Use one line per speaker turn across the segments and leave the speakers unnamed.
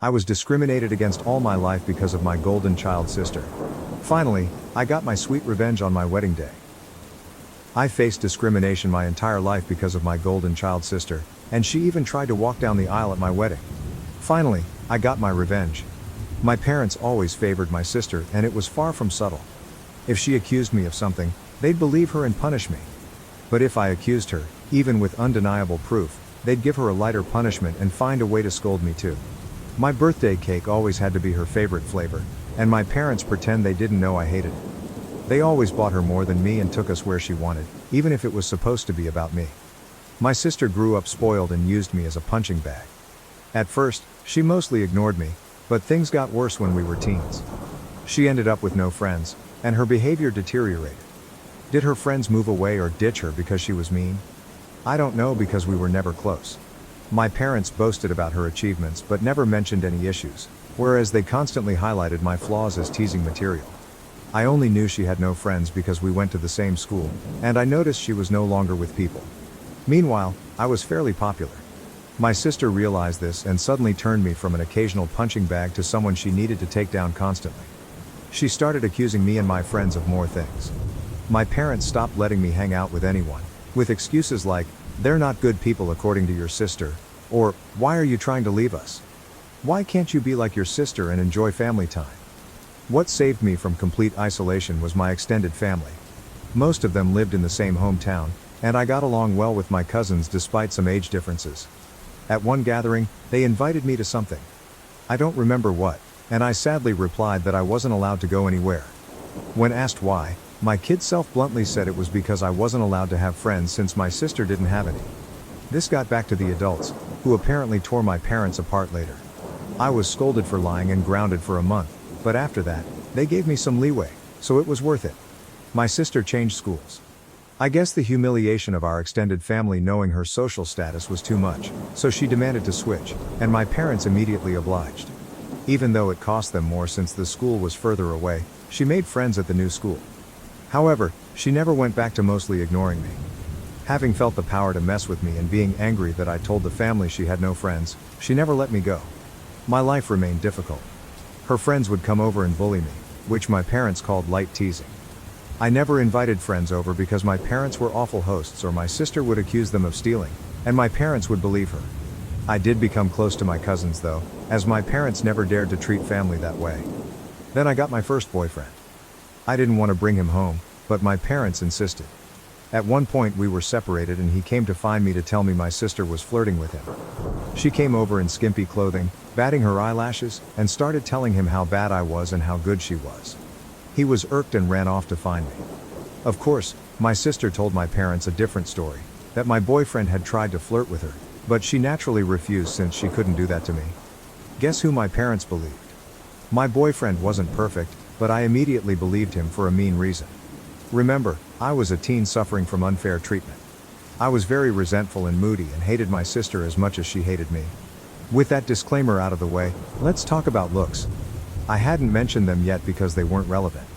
I was discriminated against all my life because of my golden child sister. Finally, I got my sweet revenge on my wedding day. I faced discrimination my entire life because of my golden child sister, and she even tried to walk down the aisle at my wedding. Finally, I got my revenge. My parents always favored my sister, and it was far from subtle. If she accused me of something, they'd believe her and punish me. But if I accused her, even with undeniable proof, they'd give her a lighter punishment and find a way to scold me too. My birthday cake always had to be her favorite flavor, and my parents pretend they didn't know I hated it. They always bought her more than me and took us where she wanted, even if it was supposed to be about me. My sister grew up spoiled and used me as a punching bag. At first, she mostly ignored me, but things got worse when we were teens. She ended up with no friends, and her behavior deteriorated. Did her friends move away or ditch her because she was mean? I don't know, because we were never close. My parents boasted about her achievements but never mentioned any issues, whereas they constantly highlighted my flaws as teasing material. I only knew she had no friends because we went to the same school, and I noticed she was no longer with people. Meanwhile, I was fairly popular. My sister realized this and suddenly turned me from an occasional punching bag to someone she needed to take down constantly. She started accusing me and my friends of more things. My parents stopped letting me hang out with anyone, with excuses like, "They're not good people according to your sister," or, "Why are you trying to leave us? Why can't you be like your sister and enjoy family time?" What saved me from complete isolation was my extended family. Most of them lived in the same hometown, and I got along well with my cousins despite some age differences. At one gathering, they invited me to something. I don't remember what, and I sadly replied that I wasn't allowed to go anywhere. When asked why, my kid self bluntly said it was because I wasn't allowed to have friends since my sister didn't have any. This got back to the adults, who apparently tore my parents apart later. I was scolded for lying and grounded for a month, but after that, they gave me some leeway, so it was worth it. My sister changed schools. I guess the humiliation of our extended family knowing her social status was too much, so she demanded to switch, and my parents immediately obliged. Even though it cost them more since the school was further away, she made friends at the new school. However, she never went back to mostly ignoring me. Having felt the power to mess with me and being angry that I told the family she had no friends, she never let me go. My life remained difficult. Her friends would come over and bully me, which my parents called light teasing. I never invited friends over because my parents were awful hosts, or my sister would accuse them of stealing, and my parents would believe her. I did become close to my cousins though, as my parents never dared to treat family that way. Then I got my first boyfriend. I didn't want to bring him home, but my parents insisted. At one point we were separated and he came to find me to tell me my sister was flirting with him. She came over in skimpy clothing, batting her eyelashes, and started telling him how bad I was and how good she was. He was irked and ran off to find me. Of course, my sister told my parents a different story, that my boyfriend had tried to flirt with her, but she naturally refused since she couldn't do that to me. Guess who my parents believed? My boyfriend wasn't perfect, but I immediately believed him for a mean reason. Remember, I was a teen suffering from unfair treatment. I was very resentful and moody and hated my sister as much as she hated me. With that disclaimer out of the way, let's talk about looks. I hadn't mentioned them yet because they weren't relevant.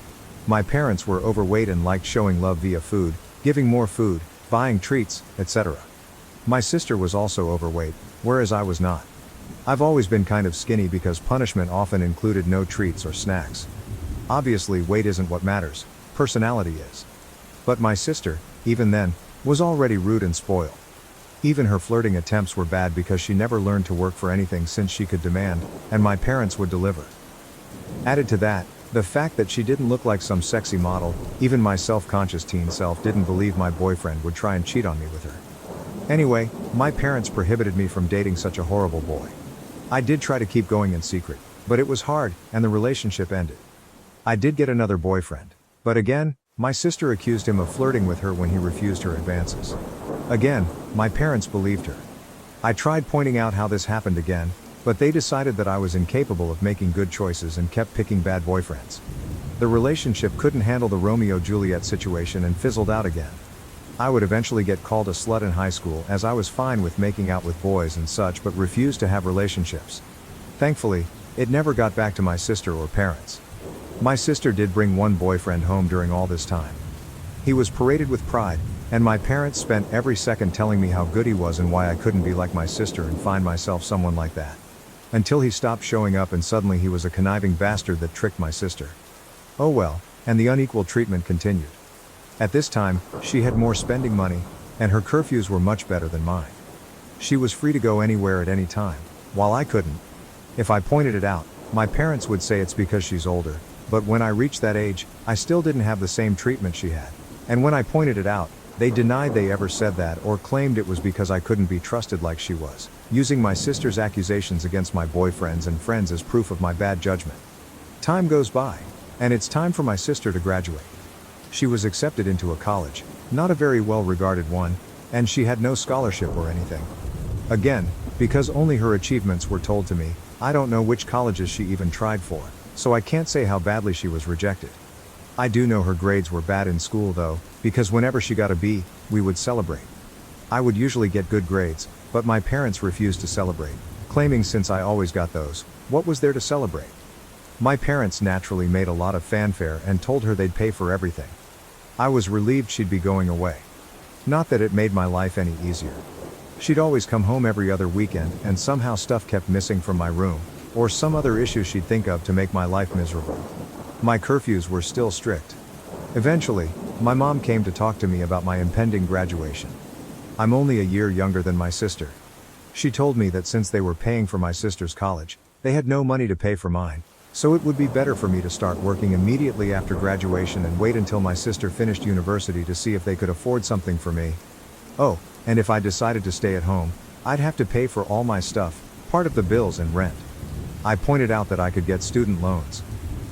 My parents were overweight and liked showing love via food, giving more food, buying treats, etc. My sister was also overweight, whereas I was not. I've always been kind of skinny because punishment often included no treats or snacks. Obviously, weight isn't what matters, personality is. But my sister, even then, was already rude and spoiled. Even her flirting attempts were bad because she never learned to work for anything since she could demand, and my parents would deliver. Added to that, the fact that she didn't look like some sexy model, even my self-conscious teen self didn't believe my boyfriend would try and cheat on me with her. Anyway, my parents prohibited me from dating such a horrible boy. I did try to keep going in secret, but it was hard, and the relationship ended. I did get another boyfriend, but again, my sister accused him of flirting with her when he refused her advances. Again, my parents believed her. I tried pointing out how this happened again, but they decided that I was incapable of making good choices and kept picking bad boyfriends. The relationship couldn't handle the Romeo-Juliet situation and fizzled out again. I would eventually get called a slut in high school as I was fine with making out with boys and such but refused to have relationships. Thankfully, it never got back to my sister or parents. My sister did bring one boyfriend home during all this time. He was paraded with pride, and my parents spent every second telling me how good he was and why I couldn't be like my sister and find myself someone like that. Until he stopped showing up and suddenly he was a conniving bastard that tricked my sister. Oh well, and the unequal treatment continued. At this time, she had more spending money, and her curfews were much better than mine. She was free to go anywhere at any time, while I couldn't. If I pointed it out, my parents would say it's because she's older, but when I reached that age, I still didn't have the same treatment she had. And when I pointed it out, they denied they ever said that or claimed it was because I couldn't be trusted like she was, using my sister's accusations against my boyfriends and friends as proof of my bad judgment. Time goes by, and it's time for my sister to graduate. She was accepted into a college, not a very well-regarded one, and she had no scholarship or anything. Again, because only her achievements were told to me, I don't know which colleges she even tried for, so I can't say how badly she was rejected. I do know her grades were bad in school though, because whenever she got a B, we would celebrate. I would usually get good grades, but my parents refused to celebrate, claiming since I always got those, what was there to celebrate? My parents naturally made a lot of fanfare and told her they'd pay for everything. I was relieved she'd be going away. Not that it made my life any easier. She'd always come home every other weekend and somehow stuff kept missing from my room, or some other issue she'd think of to make my life miserable. My curfews were still strict. Eventually, my mom came to talk to me about my impending graduation. I'm only a year younger than my sister. She told me that since they were paying for my sister's college, they had no money to pay for mine, so it would be better for me to start working immediately after graduation and wait until my sister finished university to see if they could afford something for me. Oh, and if I decided to stay at home, I'd have to pay for all my stuff, part of the bills and rent. I pointed out that I could get student loans.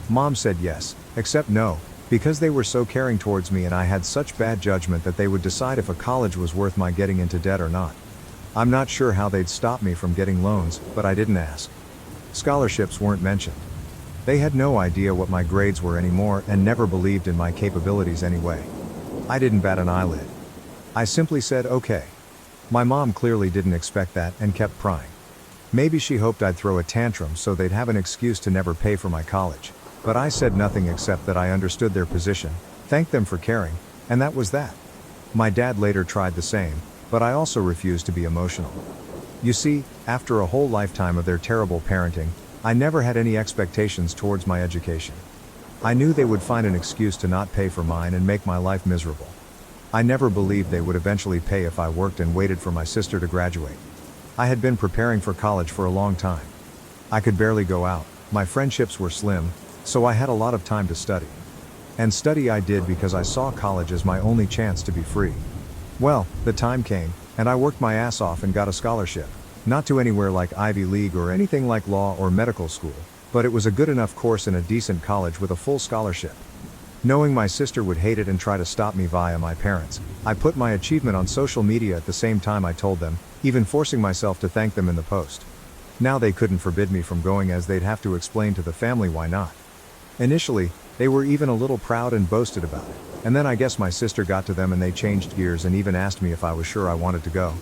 Mom said yes, except no, because they were so caring towards me and I had such bad judgment that they would decide if a college was worth my getting into debt or not. I'm not sure how they'd stop me from getting loans, but I didn't ask. Scholarships weren't mentioned. They had no idea what my grades were anymore and never believed in my capabilities anyway. I didn't bat an eyelid. I simply said okay. My mom clearly didn't expect that and kept prying. Maybe she hoped I'd throw a tantrum so they'd have an excuse to never pay for my college. But I said nothing except that I understood their position, thanked them for caring, and that was that. My dad later tried the same, but I also refused to be emotional. You see, after a whole lifetime of their terrible parenting, I never had any expectations towards my education. I knew they would find an excuse to not pay for mine and make my life miserable. I never believed they would eventually pay if I worked and waited for my sister to graduate. I had been preparing for college for a long time. I could barely go out, my friendships were slim, so I had a lot of time to study. And study I did because I saw college as my only chance to be free. Well, the time came, and I worked my ass off and got a scholarship. Not to anywhere like Ivy League or anything like law or medical school, but it was a good enough course in a decent college with a full scholarship. Knowing my sister would hate it and try to stop me via my parents, I put my achievement on social media at the same time I told them, even forcing myself to thank them in the post. Now they couldn't forbid me from going as they'd have to explain to the family why not. Initially, they were even a little proud and boasted about it, and then I guess my sister got to them and they changed gears and even asked me if I was sure I wanted to go.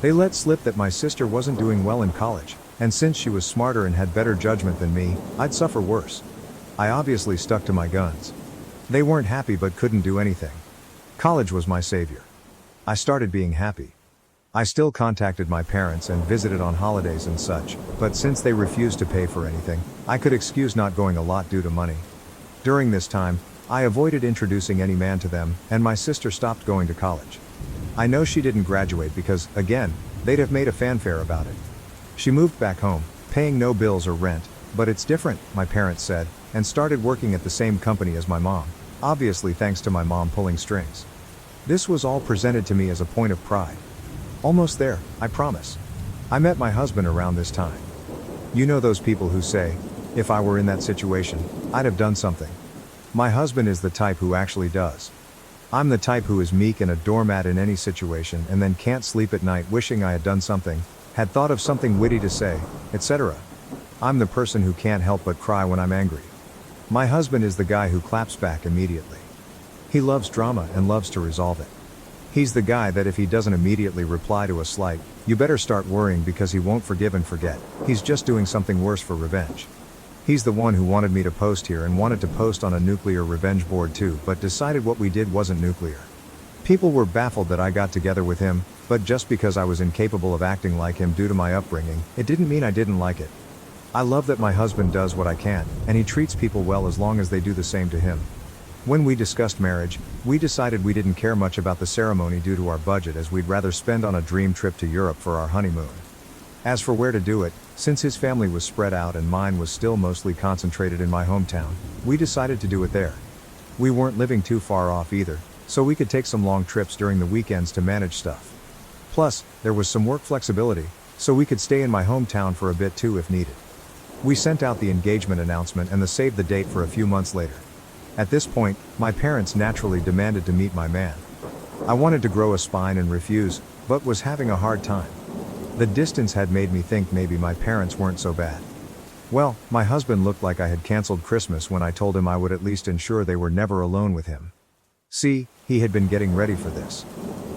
They let slip that my sister wasn't doing well in college, and since she was smarter and had better judgment than me, I'd suffer worse. I obviously stuck to my guns. They weren't happy but couldn't do anything. College was my savior. I started being happy. I still contacted my parents and visited on holidays and such, but since they refused to pay for anything, I could excuse not going a lot due to money. During this time, I avoided introducing any man to them, and my sister stopped going to college. I know she didn't graduate because, again, they'd have made a fanfare about it. She moved back home, paying no bills or rent, but it's different, my parents said, and started working at the same company as my mom, obviously thanks to my mom pulling strings. This was all presented to me as a point of pride. Almost there, I promise. I met my husband around this time. You know those people who say, if I were in that situation, I'd have done something. My husband is the type who actually does. I'm the type who is meek and a doormat in any situation and then can't sleep at night wishing I had done something, had thought of something witty to say, etc. I'm the person who can't help but cry when I'm angry. My husband is the guy who claps back immediately. He loves drama and loves to resolve it. He's the guy that if he doesn't immediately reply to a slight, you better start worrying because he won't forgive and forget, he's just doing something worse for revenge. He's the one who wanted me to post here and wanted to post on a nuclear revenge board too, but decided what we did wasn't nuclear. People were baffled that I got together with him, But just because I was incapable of acting like him due to my upbringing, it didn't mean I didn't like it. I love that my husband does what I can, and he treats people well as long as they do the same to him. When we discussed marriage, we decided we didn't care much about the ceremony due to our budget, as we'd rather spend on a dream trip to Europe for our honeymoon. As for where to do it, since his family was spread out and mine was still mostly concentrated in my hometown, we decided to do it there. We weren't living too far off either, so we could take some long trips during the weekends to manage stuff. Plus, there was some work flexibility, so we could stay in my hometown for a bit too if needed. We sent out the engagement announcement and the save the date for a few months later. At this point, my parents naturally demanded to meet my man. I wanted to grow a spine and refuse, but was having a hard time. The distance had made me think maybe my parents weren't so bad. Well, my husband looked like I had canceled Christmas when I told him I would at least ensure they were never alone with him. See, he had been getting ready for this.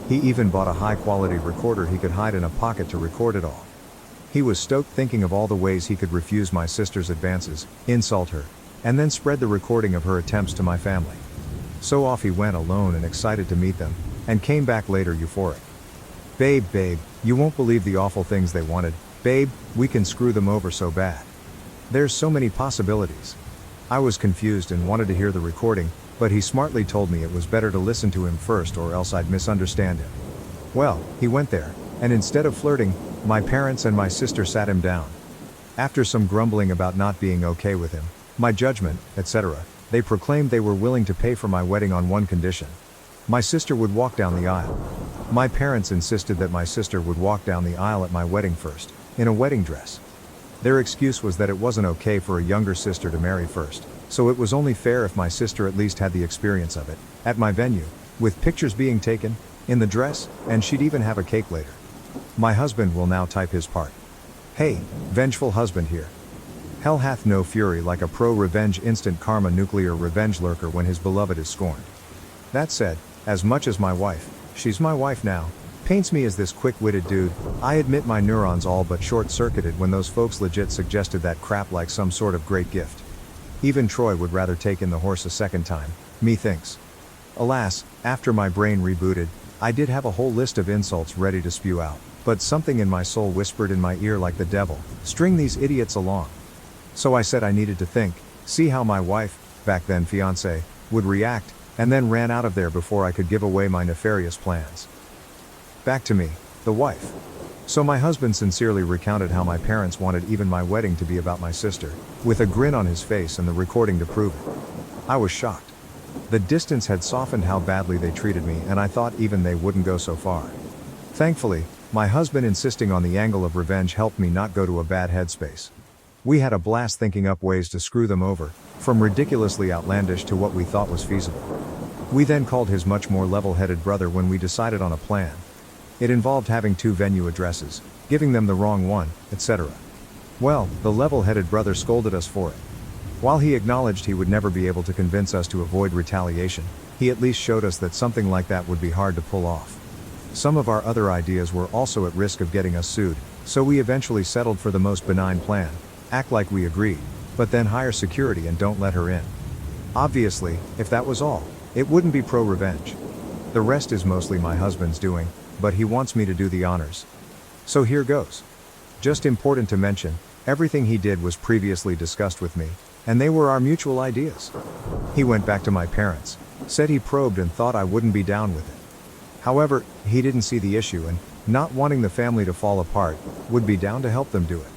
He even bought a high-quality recorder he could hide in a pocket to record it all. He was stoked thinking of all the ways he could refuse my sister's advances, insult her, and then spread the recording of her attempts to my family. So off he went alone and excited to meet them, and came back later euphoric. Babe, you won't believe the awful things they wanted. Babe, we can screw them over so bad. There's so many possibilities. I was confused and wanted to hear the recording, but he smartly told me it was better to listen to him first or else I'd misunderstand him. Well, he went there, and instead of flirting, my parents and my sister sat him down. After some grumbling about not being okay with him, my judgment, etc., they proclaimed they were willing to pay for my wedding on one condition. My sister would walk down the aisle. My parents insisted that my sister would walk down the aisle at my wedding first, in a wedding dress. Their excuse was that it wasn't okay for a younger sister to marry first, so it was only fair if my sister at least had the experience of it, at my venue, with pictures being taken, in the dress, and she'd even have a cake later. My husband will now type his part. Hey, vengeful husband here. Hell hath no fury like a pro-revenge instant karma nuclear revenge lurker when his beloved is scorned. That said, as much as my wife, she's my wife now, paints me as this quick-witted dude, I admit my neurons all but short-circuited when those folks legit suggested that crap like some sort of great gift. Even Troy would rather take in the horse a second time, methinks. Alas, after my brain rebooted, I did have a whole list of insults ready to spew out, but something in my soul whispered in my ear like the devil, string these idiots along. So I said I needed to think, see how my wife, back then fiancé, would react, and then ran out of there before I could give away my nefarious plans. Back to me, the wife. So my husband sincerely recounted how my parents wanted even my wedding to be about my sister, with a grin on his face and the recording to prove it. I was shocked. The distance had softened how badly they treated me, and I thought even they wouldn't go so far. Thankfully, my husband insisting on the angle of revenge helped me not go to a bad headspace. We had a blast thinking up ways to screw them over, from ridiculously outlandish to what we thought was feasible. We then called his much more level-headed brother when we decided on a plan. It involved having 2 venue addresses, giving them the wrong one, etc. Well, the level-headed brother scolded us for it. While he acknowledged he would never be able to convince us to avoid retaliation, he at least showed us that something like that would be hard to pull off. Some of our other ideas were also at risk of getting us sued, so we eventually settled for the most benign plan. Act like we agreed, but then hire security and don't let her in. Obviously, if that was all, it wouldn't be pro-revenge. The rest is mostly my husband's doing, but he wants me to do the honors. So here goes. Just important to mention, everything he did was previously discussed with me, and they were our mutual ideas. He went back to my parents, said he probed and thought I wouldn't be down with it. However, he didn't see the issue and, not wanting the family to fall apart, would be down to help them do it.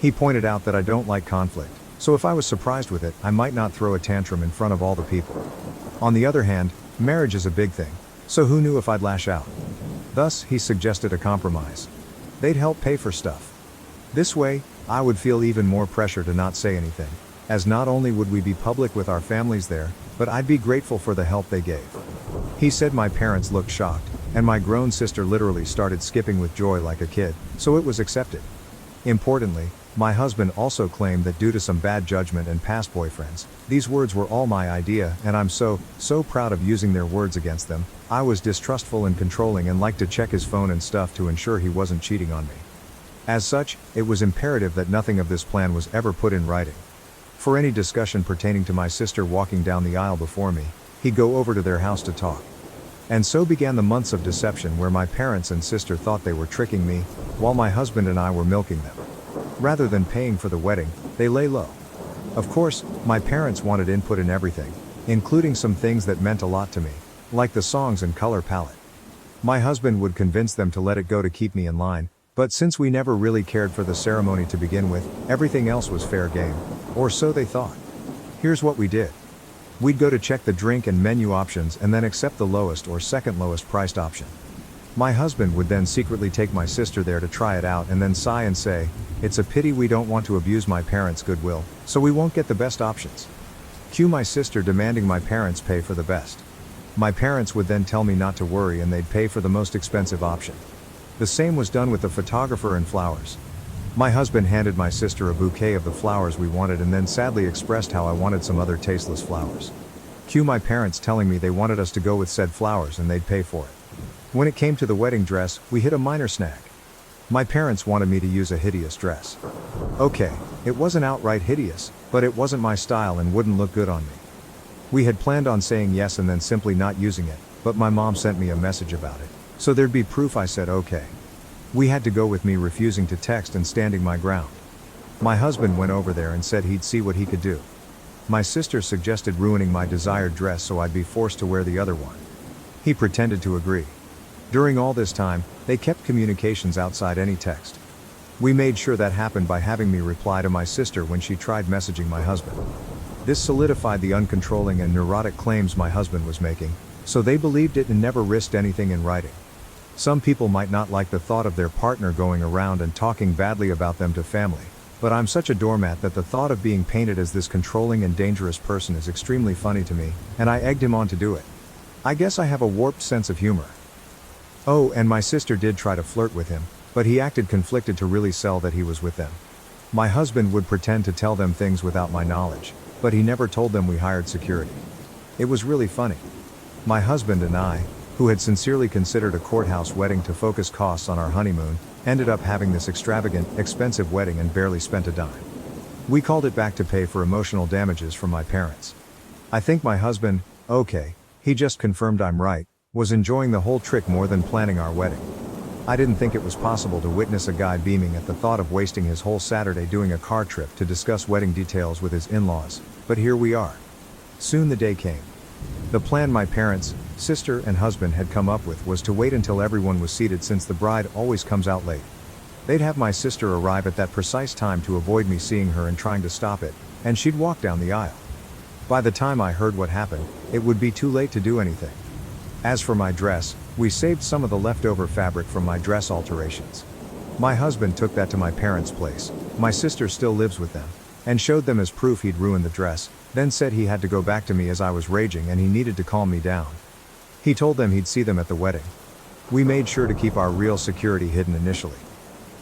He pointed out that I don't like conflict, so if I was surprised with it, I might not throw a tantrum in front of all the people. On the other hand, marriage is a big thing, so who knew if I'd lash out? Thus, he suggested a compromise. They'd help pay for stuff. This way, I would feel even more pressure to not say anything, as not only would we be public with our families there, but I'd be grateful for the help they gave. He said my parents looked shocked, and my grown sister literally started skipping with joy like a kid, so it was accepted. Importantly, my husband also claimed that due to some bad judgment and past boyfriends, these words were all my idea, and I'm so proud of using their words against them. I was distrustful and controlling and liked to check his phone and stuff to ensure he wasn't cheating on me. As such, it was imperative that nothing of this plan was ever put in writing. For any discussion pertaining to my sister walking down the aisle before me, he'd go over to their house to talk. And so began the months of deception where my parents and sister thought they were tricking me, while my husband and I were milking them. Rather than paying for the wedding, they lay low. Of course, my parents wanted input in everything, including some things that meant a lot to me, like the songs and color palette. My husband would convince them to let it go to keep me in line, but since we never really cared for the ceremony to begin with, everything else was fair game, or so they thought. Here's what we did. We'd go to check the drink and menu options and then accept the lowest or second lowest priced option. My husband would then secretly take my sister there to try it out and then sigh and say, "It's a pity we don't want to abuse my parents' goodwill, so we won't get the best options." Cue my sister demanding my parents pay for the best. My parents would then tell me not to worry and they'd pay for the most expensive option. The same was done with the photographer and flowers. My husband handed my sister a bouquet of the flowers we wanted and then sadly expressed how I wanted some other tasteless flowers. Cue my parents telling me they wanted us to go with said flowers and they'd pay for it. When it came to the wedding dress, we hit a minor snag. My parents wanted me to use a hideous dress. Okay, it wasn't outright hideous, but it wasn't my style and wouldn't look good on me. We had planned on saying yes and then simply not using it, but my mom sent me a message about it, so there'd be proof I said okay. We had to go with me refusing to text and standing my ground. My husband went over there and said he'd see what he could do. My sister suggested ruining my desired dress so I'd be forced to wear the other one. He pretended to agree. During all this time, they kept communications outside any text. We made sure that happened by having me reply to my sister when she tried messaging my husband. This solidified the uncontrolling and neurotic claims my husband was making, so they believed it and never risked anything in writing. Some people might not like the thought of their partner going around and talking badly about them to family, but I'm such a doormat that the thought of being painted as this controlling and dangerous person is extremely funny to me, and I egged him on to do it. I guess I have a warped sense of humor. Oh, and my sister did try to flirt with him, but he acted conflicted to really sell that he was with them. My husband would pretend to tell them things without my knowledge, but he never told them we hired security. It was really funny. My husband and I, who had sincerely considered a courthouse wedding to focus costs on our honeymoon, ended up having this extravagant, expensive wedding and barely spent a dime. We called it back to pay for emotional damages from my parents. I think my husband, okay, he just confirmed I'm right, was enjoying the whole trick more than planning our wedding. I didn't think it was possible to witness a guy beaming at the thought of wasting his whole Saturday doing a car trip to discuss wedding details with his in-laws, but here we are. Soon the day came. The plan my parents, sister and husband had come up with was to wait until everyone was seated since the bride always comes out late. They'd have my sister arrive at that precise time to avoid me seeing her and trying to stop it, and she'd walk down the aisle. By the time I heard what happened, it would be too late to do anything. As for my dress, we saved some of the leftover fabric from my dress alterations. My husband took that to my parents' place, my sister still lives with them, and showed them as proof he'd ruined the dress, then said he had to go back to me as I was raging and he needed to calm me down. He told them he'd see them at the wedding. We made sure to keep our real security hidden initially.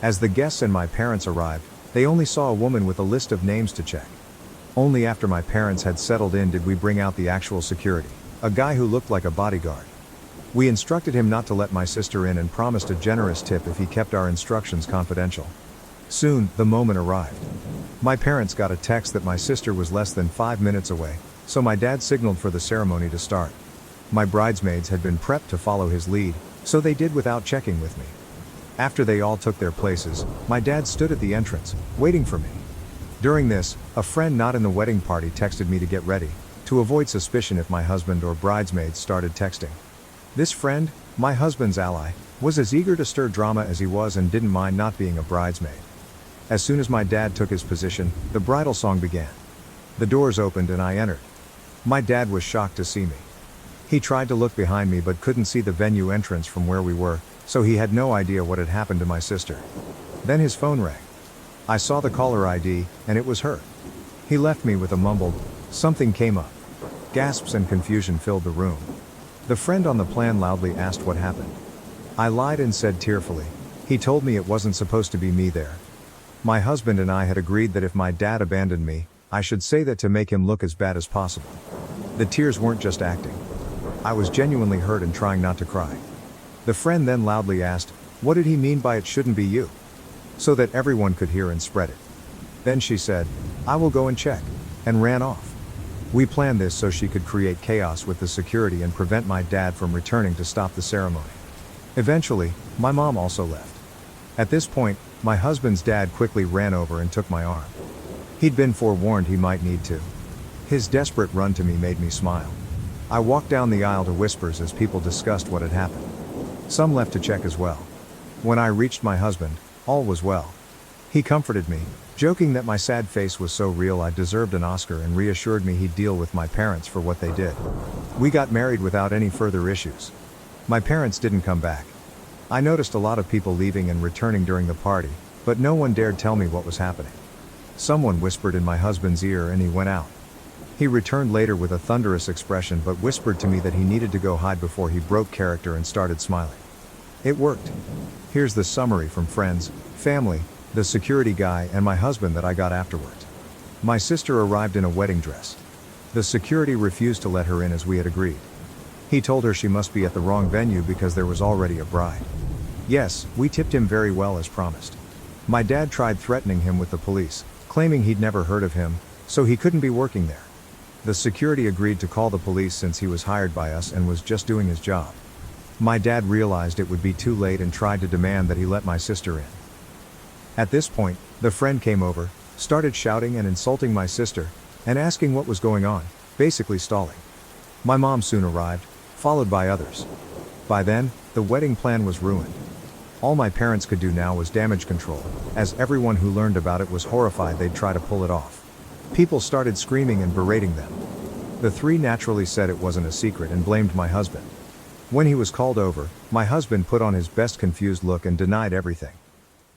As the guests and my parents arrived, they only saw a woman with a list of names to check. Only after my parents had settled in did we bring out the actual security, a guy who looked like a bodyguard. We instructed him not to let my sister in and promised a generous tip if he kept our instructions confidential. Soon, the moment arrived. My parents got a text that my sister was less than 5 minutes away, so my dad signaled for the ceremony to start. My bridesmaids had been prepped to follow his lead, so they did without checking with me. After they all took their places, my dad stood at the entrance, waiting for me. During this, a friend not in the wedding party texted me to get ready, to avoid suspicion if my husband or bridesmaids started texting. This friend, my husband's ally, was as eager to stir drama as he was and didn't mind not being a bridesmaid. As soon as my dad took his position, the bridal song began. The doors opened and I entered. My dad was shocked to see me. He tried to look behind me but couldn't see the venue entrance from where we were, so he had no idea what had happened to my sister. Then his phone rang. I saw the caller ID, and it was her. He left me with a mumbled, "Something came up." Gasps and confusion filled the room. The friend on the plan loudly asked what happened. I lied and said tearfully, "He told me it wasn't supposed to be me there." My husband and I had agreed that if my dad abandoned me, I should say that to make him look as bad as possible. The tears weren't just acting. I was genuinely hurt and trying not to cry. The friend then loudly asked, "What did he mean by it shouldn't be you?" So that everyone could hear and spread it. Then she said, "I will go and check," and ran off. We planned this so she could create chaos with the security and prevent my dad from returning to stop the ceremony. Eventually, my mom also left. At this point, my husband's dad quickly ran over and took my arm. He'd been forewarned he might need to. His desperate run to me made me smile. I walked down the aisle to whispers as people discussed what had happened. Some left to check as well. When I reached my husband, all was well. He comforted me, joking that my sad face was so real I deserved an Oscar, and reassured me he'd deal with my parents for what they did. We got married without any further issues. My parents didn't come back. I noticed a lot of people leaving and returning during the party, but no one dared tell me what was happening. Someone whispered in my husband's ear and he went out. He returned later with a thunderous expression but whispered to me that he needed to go hide before he broke character and started smiling. It worked. Here's the summary from friends, family, the security guy, and my husband that I got afterwards. My sister arrived in a wedding dress. The security refused to let her in as we had agreed. He told her she must be at the wrong venue because there was already a bride. Yes, we tipped him very well as promised. My dad tried threatening him with the police, claiming he'd never heard of him, so he couldn't be working there. The security agreed to call the police since he was hired by us and was just doing his job. My dad realized it would be too late and tried to demand that he let my sister in. At this point, the friend came over, started shouting and insulting my sister, and asking what was going on, basically stalling. My mom soon arrived, followed by others. By then, the wedding plan was ruined. All my parents could do now was damage control, as everyone who learned about it was horrified they'd try to pull it off. People started screaming and berating them. The three naturally said it wasn't a secret and blamed my husband. When he was called over, my husband put on his best confused look and denied everything.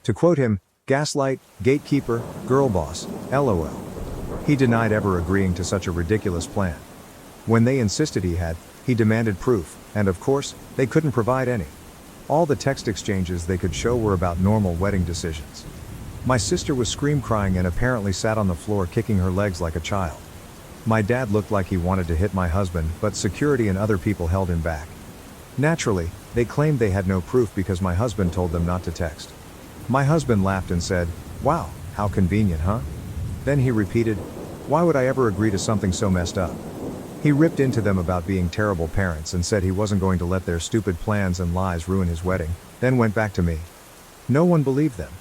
To quote him, "Gaslight, gatekeeper, girl boss, LOL." He denied ever agreeing to such a ridiculous plan. When they insisted he demanded proof, and of course, they couldn't provide any. All the text exchanges they could show were about normal wedding decisions. My sister was scream-crying and apparently sat on the floor kicking her legs like a child. My dad looked like he wanted to hit my husband, but security and other people held him back. Naturally, they claimed they had no proof because my husband told them not to text. My husband laughed and said, "Wow, how convenient, huh?" Then he repeated, "Why would I ever agree to something so messed up?" He ripped into them about being terrible parents and said he wasn't going to let their stupid plans and lies ruin his wedding, then went back to me. No one believed them.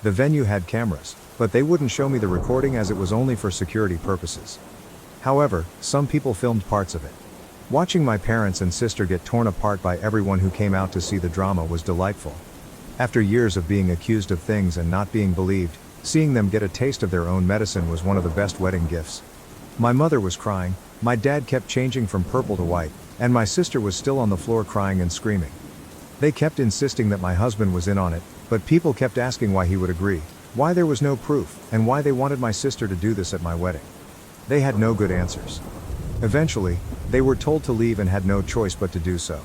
The venue had cameras, but they wouldn't show me the recording as it was only for security purposes. However, some people filmed parts of it. Watching my parents and sister get torn apart by everyone who came out to see the drama was delightful. After years of being accused of things and not being believed, seeing them get a taste of their own medicine was one of the best wedding gifts. My mother was crying, my dad kept changing from purple to white, and my sister was still on the floor crying and screaming. They kept insisting that my husband was in on it, but people kept asking why he would agree, why there was no proof, and why they wanted my sister to do this at my wedding. They had no good answers. Eventually, they were told to leave and had no choice but to do so.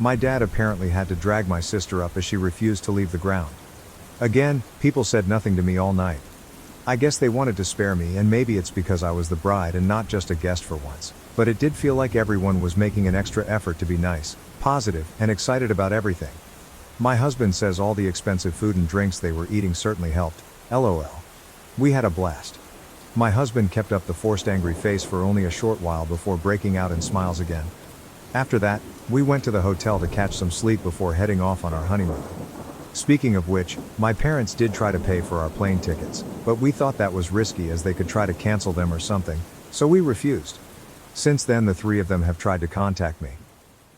My dad apparently had to drag my sister up as she refused to leave the ground. Again, people said nothing to me all night. I guess they wanted to spare me, and maybe it's because I was the bride and not just a guest for once, but it did feel like everyone was making an extra effort to be nice, positive, and excited about everything. My husband says all the expensive food and drinks they were eating certainly helped, LOL. We had a blast. My husband kept up the forced angry face for only a short while before breaking out in smiles again. After that, we went to the hotel to catch some sleep before heading off on our honeymoon. Speaking of which, my parents did try to pay for our plane tickets, but we thought that was risky as they could try to cancel them or something, so we refused. Since then the three of them have tried to contact me.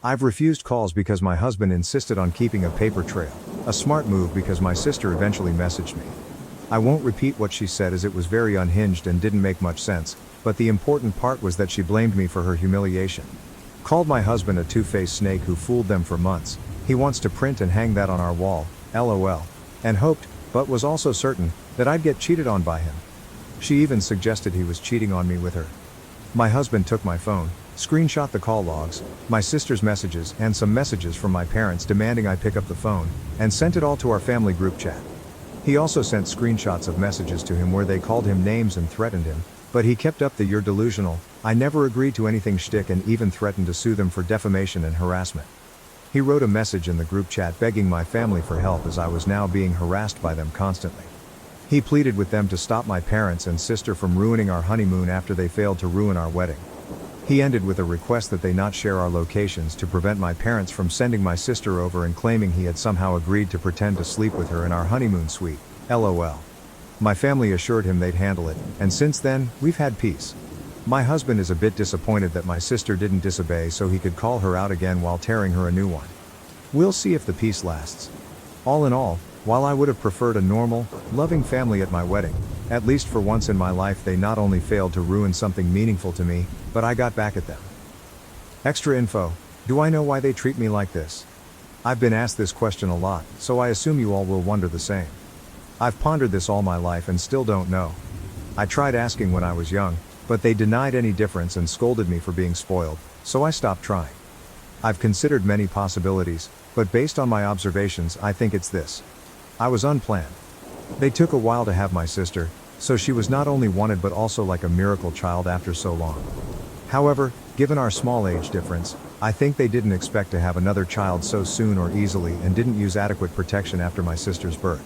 I've refused calls because my husband insisted on keeping a paper trail, a smart move because my sister eventually messaged me. I won't repeat what she said as it was very unhinged and didn't make much sense, but the important part was that she blamed me for her humiliation. Called my husband a two-faced snake who fooled them for months. He wants to print and hang that on our wall, LOL. And hoped, but was also certain, that I'd get cheated on by him. She even suggested he was cheating on me with her. My husband took my phone, screenshot the call logs, my sister's messages, and some messages from my parents demanding I pick up the phone, and sent it all to our family group chat. He also sent screenshots of messages to him where they called him names and threatened him, but he kept up the "you're delusional, I never agreed to anything" shtick and even threatened to sue them for defamation and harassment. He wrote a message in the group chat begging my family for help as I was now being harassed by them constantly. He pleaded with them to stop my parents and sister from ruining our honeymoon after they failed to ruin our wedding. He ended with a request that they not share our locations to prevent my parents from sending my sister over and claiming he had somehow agreed to pretend to sleep with her in our honeymoon suite. LOL. My family assured him they'd handle it, and since then, we've had peace. My husband is a bit disappointed that my sister didn't disobey so he could call her out again while tearing her a new one. We'll see if the peace lasts. All in all, while I would have preferred a normal, loving family at my wedding, at least for once in my life they not only failed to ruin something meaningful to me, but I got back at them. Extra info: do I know why they treat me like this? I've been asked this question a lot, so I assume you all will wonder the same. I've pondered this all my life and still don't know. I tried asking when I was young, but they denied any difference and scolded me for being spoiled, so I stopped trying. I've considered many possibilities, but based on my observations I think it's this. I was unplanned. They took a while to have my sister, so she was not only wanted but also like a miracle child after so long. However, given our small age difference, I think they didn't expect to have another child so soon or easily and didn't use adequate protection after my sister's birth.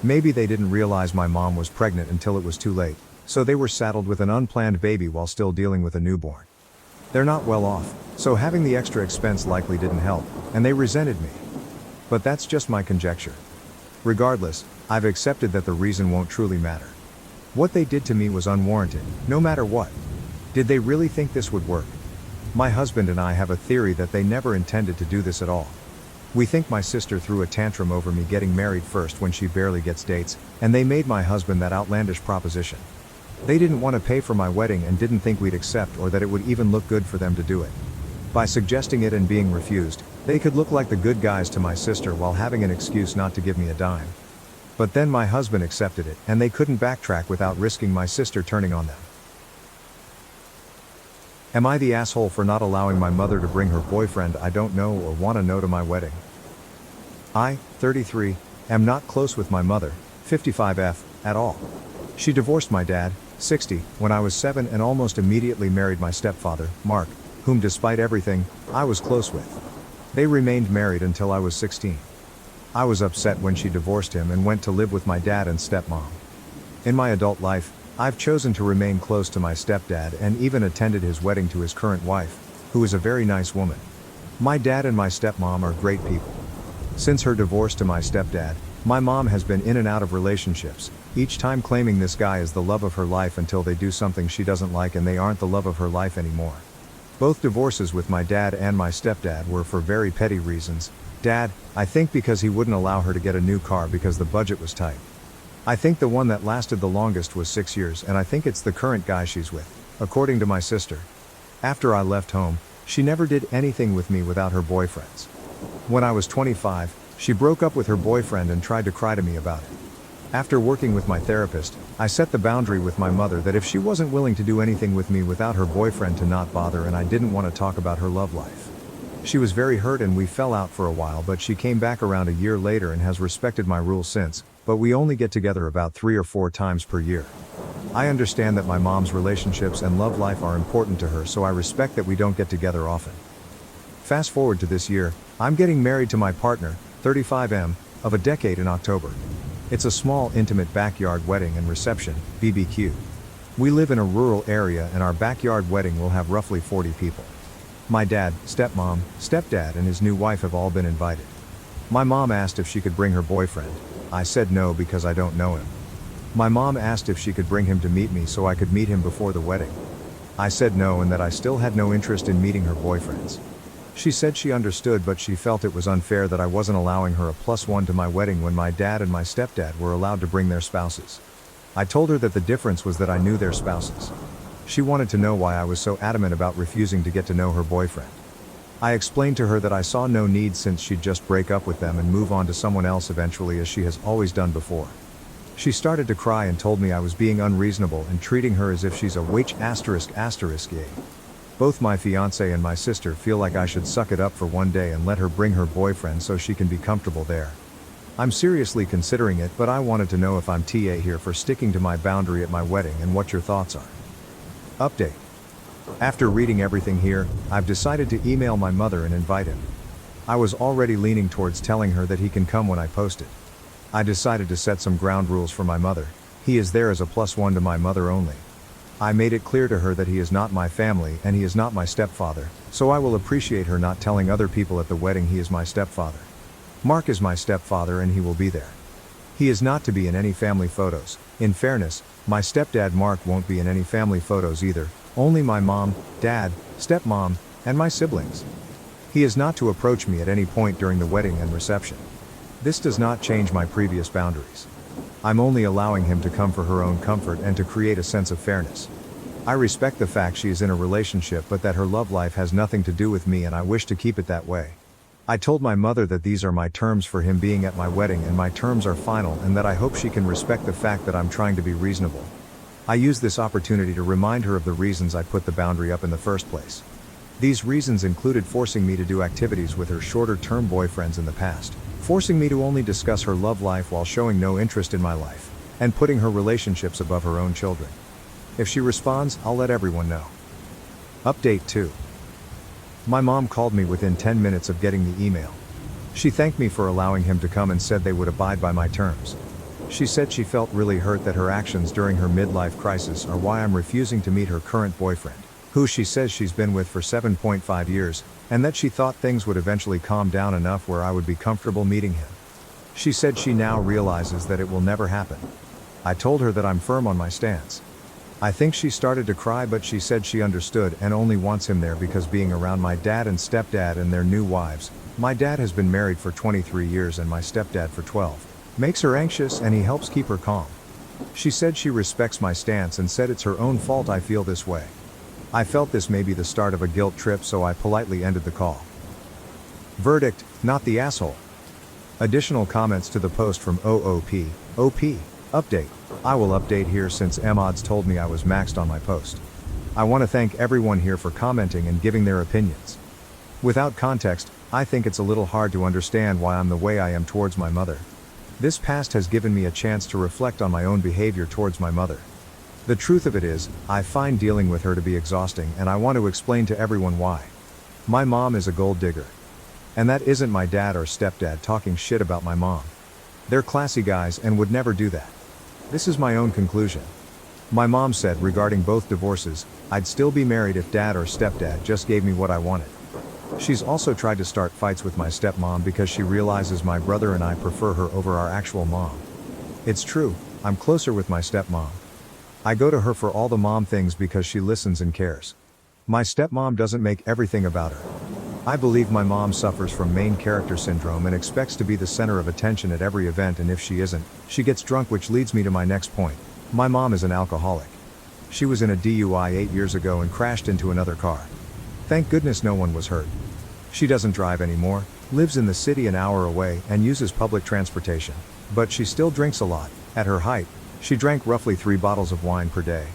Maybe they didn't realize my mom was pregnant until it was too late, so they were saddled with an unplanned baby while still dealing with a newborn. They're not well off, so having the extra expense likely didn't help, and they resented me. But that's just my conjecture. Regardless, I've accepted that the reason won't truly matter. What they did to me was unwarranted, no matter what. Did they really think this would work? My husband and I have a theory that they never intended to do this at all. We think my sister threw a tantrum over me getting married first when she barely gets dates, and they made my husband that outlandish proposition. They didn't want to pay for my wedding and didn't think we'd accept or that it would even look good for them to do it. By suggesting it and being refused, they could look like the good guys to my sister while having an excuse not to give me a dime. But then my husband accepted it, and they couldn't backtrack without risking my sister turning on them. Am I the asshole for not allowing my mother to bring her boyfriend I don't know or want to know to my wedding? I, 33, am not close with my mother, 55F, at all. She divorced my dad, 60, when I was 7 and almost immediately married my stepfather, Mark, whom despite everything, I was close with. They remained married until I was 16. I was upset when she divorced him and went to live with my dad and stepmom. In my adult life, I've chosen to remain close to my stepdad and even attended his wedding to his current wife, who is a very nice woman. My dad and my stepmom are great people. Since her divorce to my stepdad, my mom has been in and out of relationships, each time claiming this guy is the love of her life until they do something she doesn't like and they aren't the love of her life anymore. Both divorces with my dad and my stepdad were for very petty reasons. Dad, I think because he wouldn't allow her to get a new car because the budget was tight. I think the one that lasted the longest was 6 years and I think it's the current guy she's with, according to my sister. After I left home, she never did anything with me without her boyfriends. When I was 25, she broke up with her boyfriend and tried to cry to me about it. After working with my therapist, I set the boundary with my mother that if she wasn't willing to do anything with me without her boyfriend to not bother, and I didn't want to talk about her love life. She was very hurt and we fell out for a while, but she came back around a year later and has respected my rules since, but we only get together about 3 or 4 times per year. I understand that my mom's relationships and love life are important to her, so I respect that we don't get together often. Fast forward to this year, I'm getting married to my partner, 35M, of a decade in October. It's a small, intimate backyard wedding and reception, BBQ. We live in a rural area and our backyard wedding will have roughly 40 people. My dad, stepmom, stepdad and his new wife have all been invited. My mom asked if she could bring her boyfriend. I said no because I don't know him. My mom asked if she could bring him to meet me so I could meet him before the wedding. I said no and that I still had no interest in meeting her boyfriends. She said she understood, but she felt it was unfair that I wasn't allowing her a +1 to my wedding when my dad and my stepdad were allowed to bring their spouses. I told her that the difference was that I knew their spouses. She wanted to know why I was so adamant about refusing to get to know her boyfriend. I explained to her that I saw no need since she'd just break up with them and move on to someone else eventually, as she has always done before. She started to cry and told me I was being unreasonable and treating her as if she's a witch ****. Both my fiancé and my sister feel like I should suck it up for one day and let her bring her boyfriend so she can be comfortable there. I'm seriously considering it, but I wanted to know if I'm TA here for sticking to my boundary at my wedding and what your thoughts are. Update. After reading everything here, I've decided to email my mother and invite him. I was already leaning towards telling her that he can come when I post it. I decided to set some ground rules for my mother. He is there as a +1 to my mother only. I made it clear to her that he is not my family and he is not my stepfather, so I will appreciate her not telling other people at the wedding he is my stepfather. Mark is my stepfather and he will be there. He is not to be in any family photos. In fairness, my stepdad Mark won't be in any family photos either, only my mom, dad, stepmom, and my siblings. He is not to approach me at any point during the wedding and reception. This does not change my previous boundaries. I'm only allowing him to come for her own comfort and to create a sense of fairness. I respect the fact she is in a relationship but that her love life has nothing to do with me and I wish to keep it that way. I told my mother that these are my terms for him being at my wedding and my terms are final and that I hope she can respect the fact that I'm trying to be reasonable. I use this opportunity to remind her of the reasons I put the boundary up in the first place. These reasons included forcing me to do activities with her shorter-term boyfriends in the past, forcing me to only discuss her love life while showing no interest in my life, and putting her relationships above her own children. If she responds, I'll let everyone know. Update 2. My mom called me within 10 minutes of getting the email. She thanked me for allowing him to come and said they would abide by my terms. She said she felt really hurt that her actions during her midlife crisis are why I'm refusing to meet her current boyfriend, who she says she's been with for 7.5 years, and that she thought things would eventually calm down enough where I would be comfortable meeting him. She said she now realizes that it will never happen. I told her that I'm firm on my stance. I think she started to cry but she said she understood and only wants him there because being around my dad and stepdad and their new wives, my dad has been married for 23 years and my stepdad for 12, makes her anxious and he helps keep her calm. She said she respects my stance and said it's her own fault I feel this way. I felt this may be the start of a guilt trip so I politely ended the call. Verdict, not the asshole. Additional comments to the post from OOP, update. I will update here since Mods told me I was maxed on my post. I want to thank everyone here for commenting and giving their opinions. Without context, I think it's a little hard to understand why I'm the way I am towards my mother. This past has given me a chance to reflect on my own behavior towards my mother. The truth of it is, I find dealing with her to be exhausting and I want to explain to everyone why. My mom is a gold digger. And that isn't my dad or stepdad talking shit about my mom. They're classy guys and would never do that. This is my own conclusion. My mom said regarding both divorces, I'd still be married if dad or stepdad just gave me what I wanted. She's also tried to start fights with my stepmom because she realizes my brother and I prefer her over our actual mom. It's true, I'm closer with my stepmom. I go to her for all the mom things because she listens and cares. My stepmom doesn't make everything about her. I believe my mom suffers from main character syndrome and expects to be the center of attention at every event, and if she isn't, she gets drunk, which leads me to my next point. My mom is an alcoholic. She was in a DUI 8 years ago and crashed into another car. Thank goodness no one was hurt. She doesn't drive anymore, lives in the city an hour away, and uses public transportation. But she still drinks a lot. At her height, she drank roughly 3 bottles of wine per day.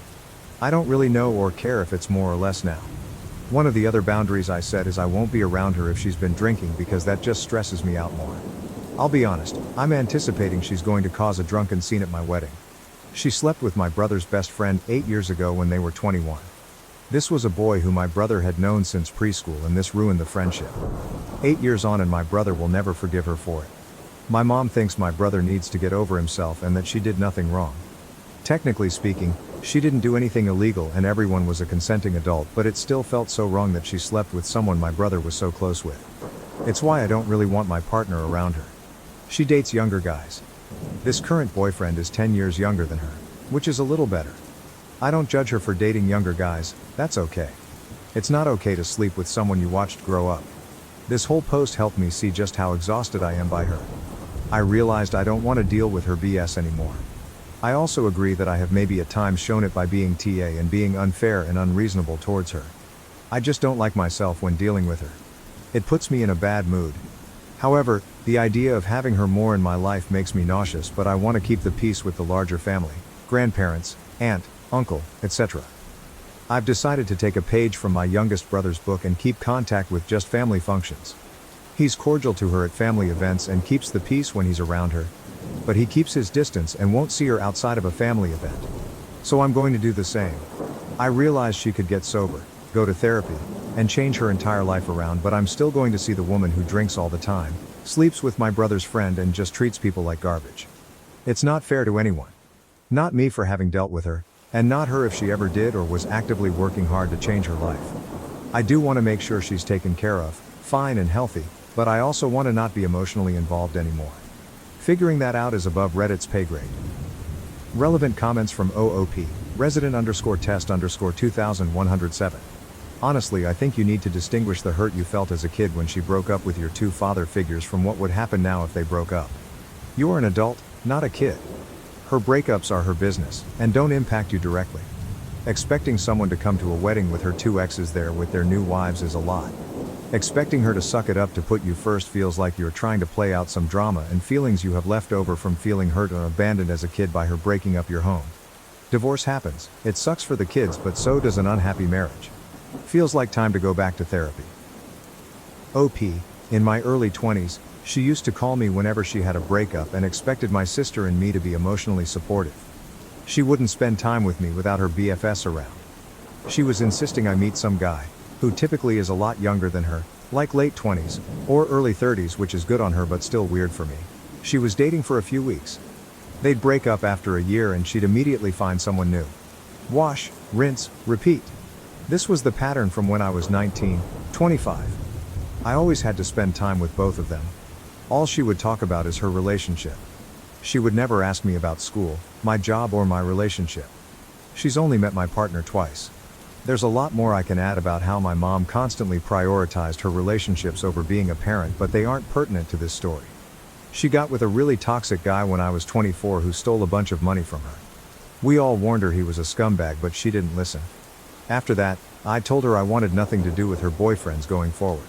I don't really know or care if it's more or less now. One of the other boundaries I set is I won't be around her if she's been drinking because that just stresses me out more. I'll be honest, I'm anticipating she's going to cause a drunken scene at my wedding. She slept with my brother's best friend 8 years ago when they were 21. This was a boy who my brother had known since preschool, and this ruined the friendship. 8 years on and my brother will never forgive her for it. My mom thinks my brother needs to get over himself and that she did nothing wrong. Technically speaking, she didn't do anything illegal and everyone was a consenting adult, but it still felt so wrong that she slept with someone my brother was so close with. It's why I don't really want my partner around her. She dates younger guys. This current boyfriend is 10 years younger than her, which is a little better. I don't judge her for dating younger guys, that's okay. It's not okay to sleep with someone you watched grow up. This whole post helped me see just how exhausted I am by her. I realized I don't want to deal with her BS anymore. I also agree that I have maybe at times shown it by being TA and being unfair and unreasonable towards her. I just don't like myself when dealing with her. It puts me in a bad mood. However, the idea of having her more in my life makes me nauseous, but I want to keep the peace with the larger family, grandparents, aunt, uncle, etc. I've decided to take a page from my youngest brother's book and keep contact with just family functions. He's cordial to her at family events and keeps the peace when he's around her, but he keeps his distance and won't see her outside of a family event. So I'm going to do the same. I realized she could get sober, go to therapy, and change her entire life around, but I'm still going to see the woman who drinks all the time, sleeps with my brother's friend and just treats people like garbage. It's not fair to anyone. Not me for having dealt with her, and not her if she ever did or was actively working hard to change her life. I do want to make sure she's taken care of, fine and healthy, but I also want to not be emotionally involved anymore. Figuring that out is above Reddit's pay grade. Relevant comments from OOP, resident_test_2107. Honestly, I think you need to distinguish the hurt you felt as a kid when she broke up with your two father figures from what would happen now if they broke up. You're an adult, not a kid. Her breakups are her business, and don't impact you directly. Expecting someone to come to a wedding with her two exes there with their new wives is a lot. Expecting her to suck it up to put you first feels like you're trying to play out some drama and feelings you have left over from feeling hurt and abandoned as a kid by her breaking up your home. Divorce happens, it sucks for the kids, but so does an unhappy marriage. Feels like time to go back to therapy. OP, in my early 20s, she used to call me whenever she had a breakup and expected my sister and me to be emotionally supportive. She wouldn't spend time with me without her BFS around. She was insisting I meet some guy, who typically is a lot younger than her, like late 20s, or early 30s, which is good on her but still weird for me. She was dating for a few weeks. They'd break up after a year and she'd immediately find someone new. Wash, rinse, repeat. This was the pattern from when I was 19, 25. I always had to spend time with both of them. All she would talk about is her relationship. She would never ask me about school, my job or my relationship. She's only met my partner twice. There's a lot more I can add about how my mom constantly prioritized her relationships over being a parent, but they aren't pertinent to this story. She got with a really toxic guy when I was 24 who stole a bunch of money from her. We all warned her he was a scumbag, but she didn't listen. After that, I told her I wanted nothing to do with her boyfriends going forward.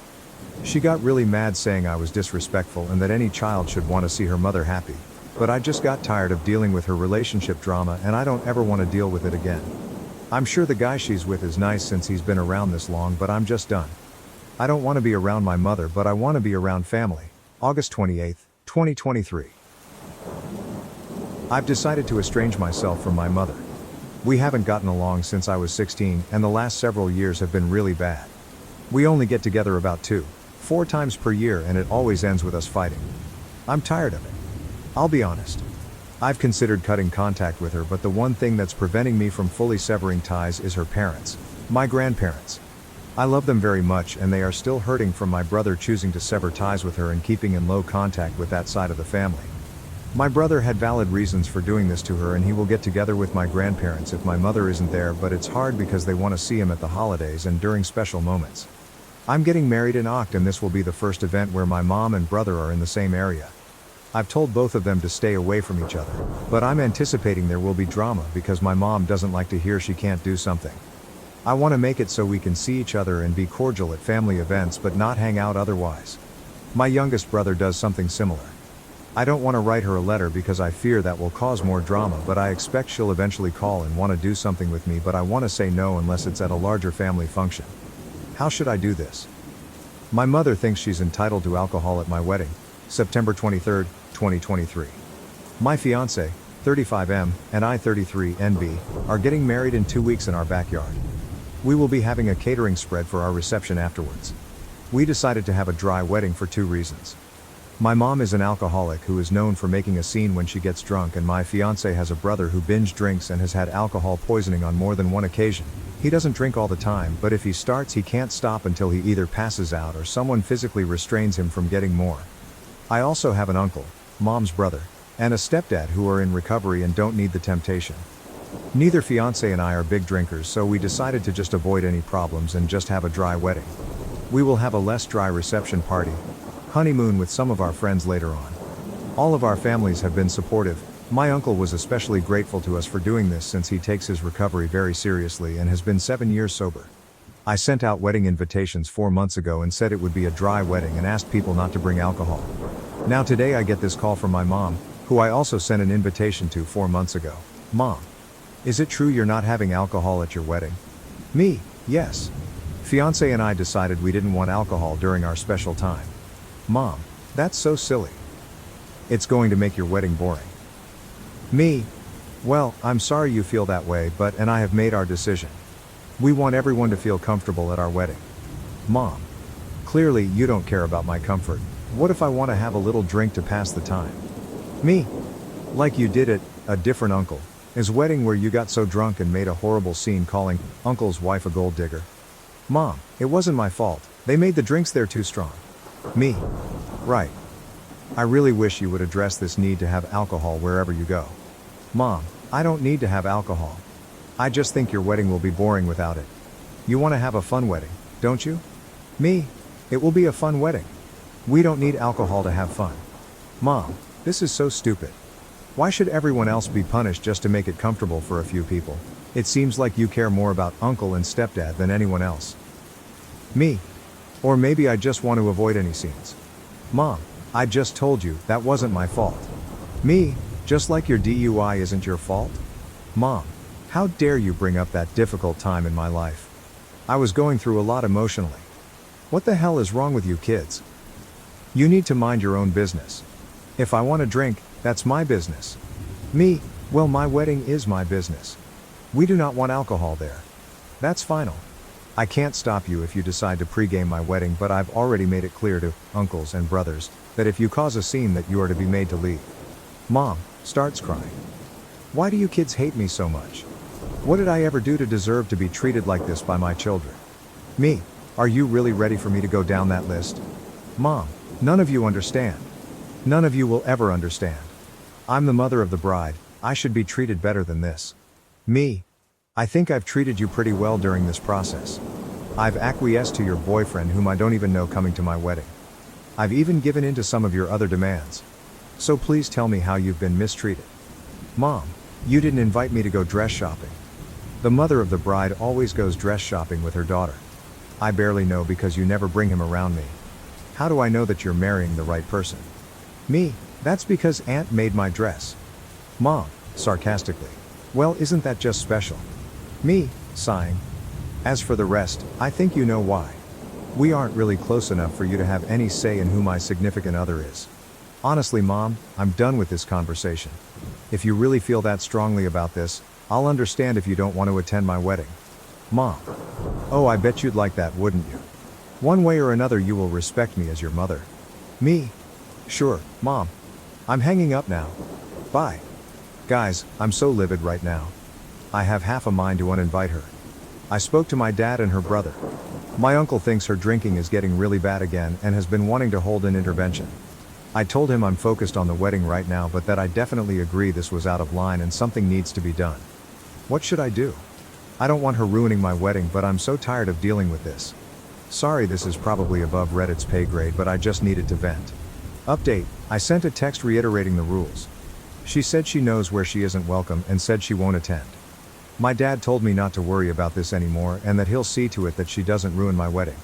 She got really mad, saying I was disrespectful and that any child should want to see her mother happy, but I just got tired of dealing with her relationship drama and I don't ever want to deal with it again. I'm sure the guy she's with is nice since he's been around this long, but I'm just done. I don't want to be around my mother, but I want to be around family. August 28, 2023. I've decided to estrange myself from my mother. We haven't gotten along since I was 16, and the last several years have been really bad. We only get together about 2-4 times per year and it always ends with us fighting. I'm tired of it. I'll be honest. I've considered cutting contact with her, but the one thing that's preventing me from fully severing ties is her parents, my grandparents. I love them very much and they are still hurting from my brother choosing to sever ties with her and keeping in low contact with that side of the family. My brother had valid reasons for doing this to her and he will get together with my grandparents if my mother isn't there, but it's hard because they want to see him at the holidays and during special moments. I'm getting married in Oct and this will be the first event where my mom and brother are in the same area. I've told both of them to stay away from each other, but I'm anticipating there will be drama because my mom doesn't like to hear she can't do something. I want to make it so we can see each other and be cordial at family events but not hang out otherwise. My youngest brother does something similar. I don't want to write her a letter because I fear that will cause more drama, but I expect she'll eventually call and want to do something with me, but I want to say no unless it's at a larger family function. How should I do this? My mother thinks she's entitled to alcohol at my wedding, September 23, 2023. My fiancé, 35M, and I, 33NB, are getting married in 2 weeks in our backyard. We will be having a catering spread for our reception afterwards. We decided to have a dry wedding for 2 reasons. My mom is an alcoholic who is known for making a scene when she gets drunk, and my fiancé has a brother who binge drinks and has had alcohol poisoning on more than one occasion. He doesn't drink all the time, but if he starts he can't stop until he either passes out or someone physically restrains him from getting more. I also have an uncle, mom's brother, and a stepdad who are in recovery and don't need the temptation. Neither fiancé and I are big drinkers, so we decided to just avoid any problems and just have a dry wedding. We will have a less dry reception party, honeymoon with some of our friends later on. All of our families have been supportive. My uncle was especially grateful to us for doing this since he takes his recovery very seriously and has been 7 years sober. I sent out wedding invitations 4 months ago and said it would be a dry wedding and asked people not to bring alcohol. Now today I get this call from my mom, who I also sent an invitation to 4 months ago. Mom, is it true you're not having alcohol at your wedding? Me, yes. Fiancé and I decided we didn't want alcohol during our special time. Mom, that's so silly. It's going to make your wedding boring. Me, well, I'm sorry you feel that way, but and I have made our decision. We want everyone to feel comfortable at our wedding. Mom. Clearly, you don't care about my comfort. What if I want to have a little drink to pass the time? Me. Like you did at a different uncle. His wedding where you got so drunk and made a horrible scene calling uncle's wife a gold digger. Mom, it wasn't my fault. They made the drinks there too strong. Me. Right. I really wish you would address this need to have alcohol wherever you go. Mom, I don't need to have alcohol. I just think your wedding will be boring without it. You want to have a fun wedding, don't you? Me. It will be a fun wedding. We don't need alcohol to have fun. Mom, this is so stupid. Why should everyone else be punished just to make it comfortable for a few people? It seems like you care more about uncle and stepdad than anyone else. Me. Or maybe I just want to avoid any scenes. Mom, I just told you that wasn't my fault. Me, just like your DUI isn't your fault? Mom, how dare you bring up that difficult time in my life? I was going through a lot emotionally. What the hell is wrong with you kids? You need to mind your own business. If I want to drink, that's my business. Me, well, my wedding is my business. We do not want alcohol there. That's final. I can't stop you if you decide to pregame my wedding, but I've already made it clear to uncles and brothers that if you cause a scene that you are to be made to leave. Mom starts crying. Why do you kids hate me so much? What did I ever do to deserve to be treated like this by my children? Me, are you really ready for me to go down that list? Mom, none of you understand. None of you will ever understand. I'm the mother of the bride, I should be treated better than this. Me. I think I've treated you pretty well during this process. I've acquiesced to your boyfriend whom I don't even know coming to my wedding. I've even given in to some of your other demands. So please tell me how you've been mistreated. Mom, you didn't invite me to go dress shopping. The mother of the bride always goes dress shopping with her daughter. I barely know because you never bring him around me. How do I know that you're marrying the right person? Me, that's because Aunt made my dress. Mom, sarcastically. Well, isn't that just special? Me, sighing. As for the rest, I think you know why. We aren't really close enough for you to have any say in who my significant other is. Honestly, Mom, I'm done with this conversation. If you really feel that strongly about this, I'll understand if you don't want to attend my wedding. Mom. Oh, I bet you'd like that, wouldn't you? One way or another you will respect me as your mother. Me. Sure, Mom. I'm hanging up now. Bye. Guys, I'm so livid right now. I have half a mind to uninvite her. I spoke to my dad and her brother. My uncle thinks her drinking is getting really bad again and has been wanting to hold an intervention. I told him I'm focused on the wedding right now, but that I definitely agree this was out of line and something needs to be done. What should I do? I don't want her ruining my wedding, but I'm so tired of dealing with this. Sorry, this is probably above Reddit's pay grade, but I just needed to vent. Update, I sent a text reiterating the rules. She said she knows where she isn't welcome and said she won't attend. My dad told me not to worry about this anymore and that he'll see to it that she doesn't ruin my wedding.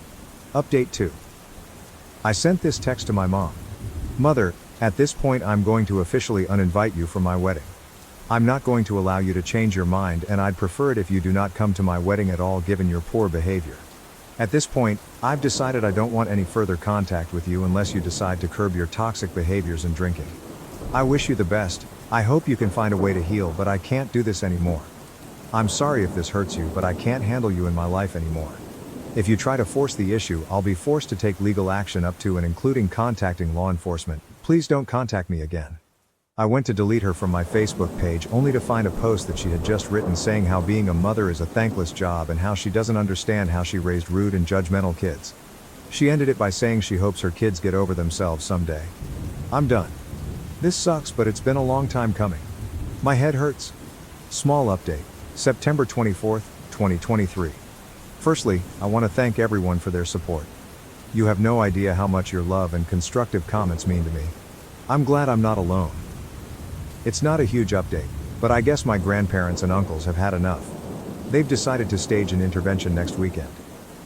Update 2. I sent this text to my mom. Mother, at this point I'm going to officially uninvite you from my wedding. I'm not going to allow you to change your mind, and I'd prefer it if you do not come to my wedding at all given your poor behavior. At this point, I've decided I don't want any further contact with you unless you decide to curb your toxic behaviors and drinking. I wish you the best. I hope you can find a way to heal, but I can't do this anymore. I'm sorry if this hurts you, but I can't handle you in my life anymore. If you try to force the issue, I'll be forced to take legal action up to and including contacting law enforcement. Please don't contact me again. I went to delete her from my Facebook page only to find a post that she had just written saying how being a mother is a thankless job and how she doesn't understand how she raised rude and judgmental kids. She ended it by saying she hopes her kids get over themselves someday. I'm done. This sucks, but it's been a long time coming. My head hurts. Small update. September 24th, 2023. Firstly, I want to thank everyone for their support. You have no idea how much your love and constructive comments mean to me. I'm glad I'm not alone. It's not a huge update, but I guess my grandparents and uncles have had enough. They've decided to stage an intervention next weekend.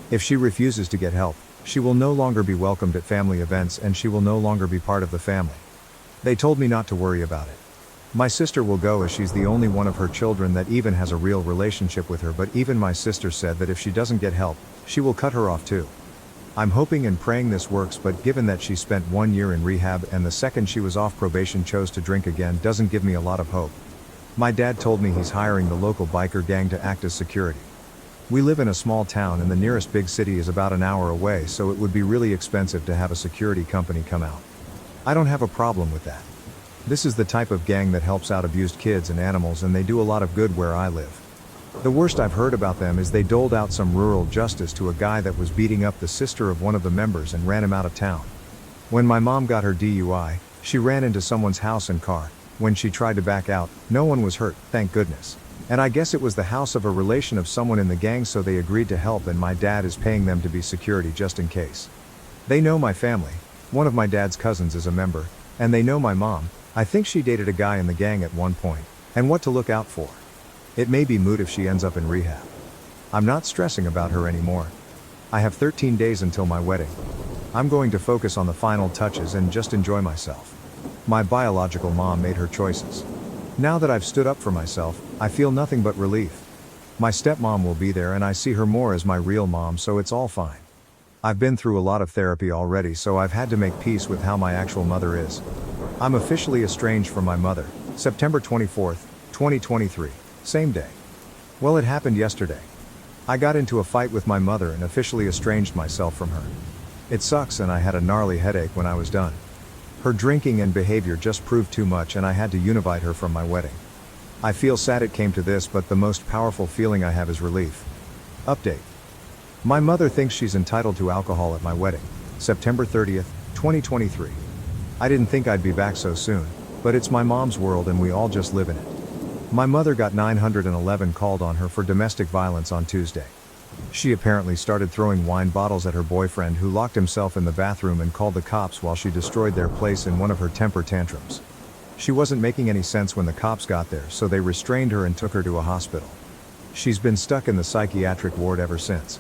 If she refuses to get help, she will no longer be welcomed at family events and she will no longer be part of the family. They told me not to worry about it. My sister will go as she's the only one of her children that even has a real relationship with her, but even my sister said that if she doesn't get help, she will cut her off too. I'm hoping and praying this works, but given that she spent 1 year in rehab and the second she was off probation chose to drink again doesn't give me a lot of hope. My dad told me he's hiring the local biker gang to act as security. We live in a small town and the nearest big city is about an hour away, so it would be really expensive to have a security company come out. I don't have a problem with that. This is the type of gang that helps out abused kids and animals, and they do a lot of good where I live. The worst I've heard about them is they doled out some rural justice to a guy that was beating up the sister of one of the members and ran him out of town. When my mom got her DUI, she ran into someone's house and car. When she tried to back out, no one was hurt, thank goodness. And I guess it was the house of a relation of someone in the gang, so they agreed to help, and my dad is paying them to be security just in case. They know my family. One of my dad's cousins is a member, and they know my mom. I think she dated a guy in the gang at one point, and what to look out for. It may be moot if she ends up in rehab. I'm not stressing about her anymore. I have 13 days until my wedding. I'm going to focus on the final touches and just enjoy myself. My biological mom made her choices. Now that I've stood up for myself, I feel nothing but relief. My stepmom will be there and I see her more as my real mom, so it's all fine. I've been through a lot of therapy already, so I've had to make peace with how my actual mother is. I'm officially estranged from my mother, September 24th, 2023, same day. Well, it happened yesterday. I got into a fight with my mother and officially estranged myself from her. It sucks, and I had a gnarly headache when I was done. Her drinking and behavior just proved too much, and I had to univite her from my wedding. I feel sad it came to this, but the most powerful feeling I have is relief. Update. My mother thinks she's entitled to alcohol at my wedding, September 30th, 2023. I didn't think I'd be back so soon, but it's my mom's world and we all just live in it. My mother got 911 called on her for domestic violence on Tuesday. She apparently started throwing wine bottles at her boyfriend, who locked himself in the bathroom and called the cops while she destroyed their place in one of her temper tantrums. She wasn't making any sense when the cops got there, so they restrained her and took her to a hospital. She's been stuck in the psychiatric ward ever since.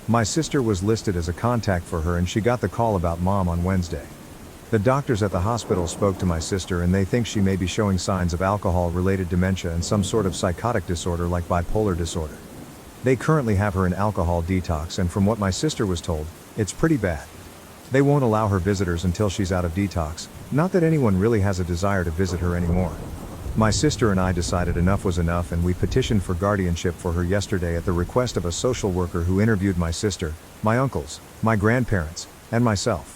My sister was listed as a contact for her and she got the call about mom on Wednesday. The doctors at the hospital spoke to my sister and they think she may be showing signs of alcohol-related dementia and some sort of psychotic disorder like bipolar disorder. They currently have her in alcohol detox, and from what my sister was told, it's pretty bad. They won't allow her visitors until she's out of detox, not that anyone really has a desire to visit her anymore. My sister and I decided enough was enough, and we petitioned for guardianship for her yesterday at the request of a social worker who interviewed my sister, my uncles, my grandparents, and myself.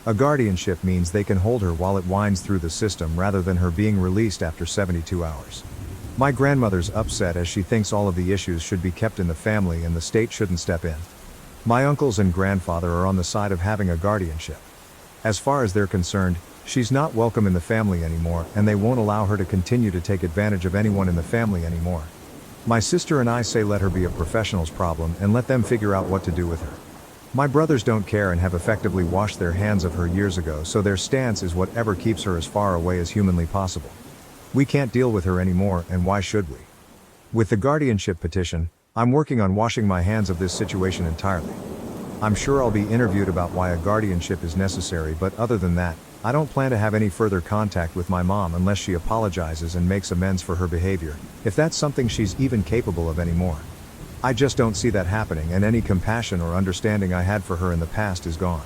A guardianship means they can hold her while it winds through the system rather than her being released after 72 hours. My grandmother's upset as she thinks all of the issues should be kept in the family and the state shouldn't step in. My uncles and grandfather are on the side of having a guardianship. As far as they're concerned, she's not welcome in the family anymore, and they won't allow her to continue to take advantage of anyone in the family anymore. My sister and I say let her be a professional's problem and let them figure out what to do with her. My brothers don't care and have effectively washed their hands of her years ago, so their stance is whatever keeps her as far away as humanly possible. We can't deal with her anymore, and why should we? With the guardianship petition, I'm working on washing my hands of this situation entirely. I'm sure I'll be interviewed about why a guardianship is necessary, but other than that, I don't plan to have any further contact with my mom unless she apologizes and makes amends for her behavior, if that's something she's even capable of anymore. I just don't see that happening, and any compassion or understanding I had for her in the past is gone.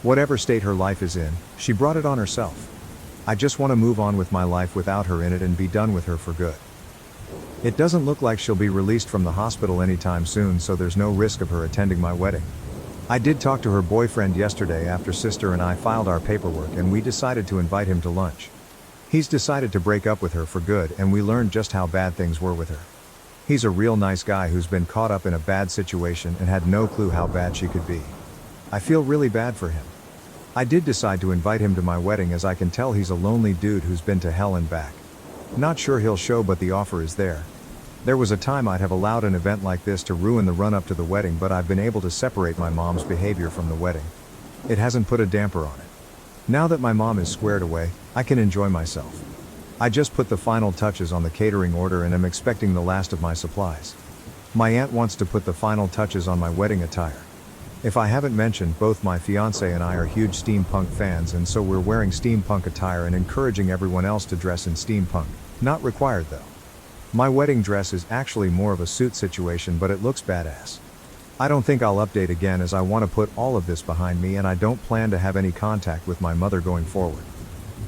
Whatever state her life is in, she brought it on herself. I just want to move on with my life without her in it and be done with her for good. It doesn't look like she'll be released from the hospital anytime soon, so there's no risk of her attending my wedding. I did talk to her boyfriend yesterday after sister and I filed our paperwork, and we decided to invite him to lunch. He's decided to break up with her for good, and we learned just how bad things were with her. He's a real nice guy who's been caught up in a bad situation and had no clue how bad she could be. I feel really bad for him. I did decide to invite him to my wedding, as I can tell he's a lonely dude who's been to hell and back. Not sure he'll show, but the offer is there. There was a time I'd have allowed an event like this to ruin the run-up to the wedding, but I've been able to separate my mom's behavior from the wedding. It hasn't put a damper on it. Now that my mom is squared away, I can enjoy myself. I just put the final touches on the catering order and am expecting the last of my supplies. My aunt wants to put the final touches on my wedding attire. If I haven't mentioned, both my fiancé and I are huge steampunk fans, and so we're wearing steampunk attire and encouraging everyone else to dress in steampunk. Not required though. My wedding dress is actually more of a suit situation, but it looks badass. I don't think I'll update again, as I want to put all of this behind me and I don't plan to have any contact with my mother going forward.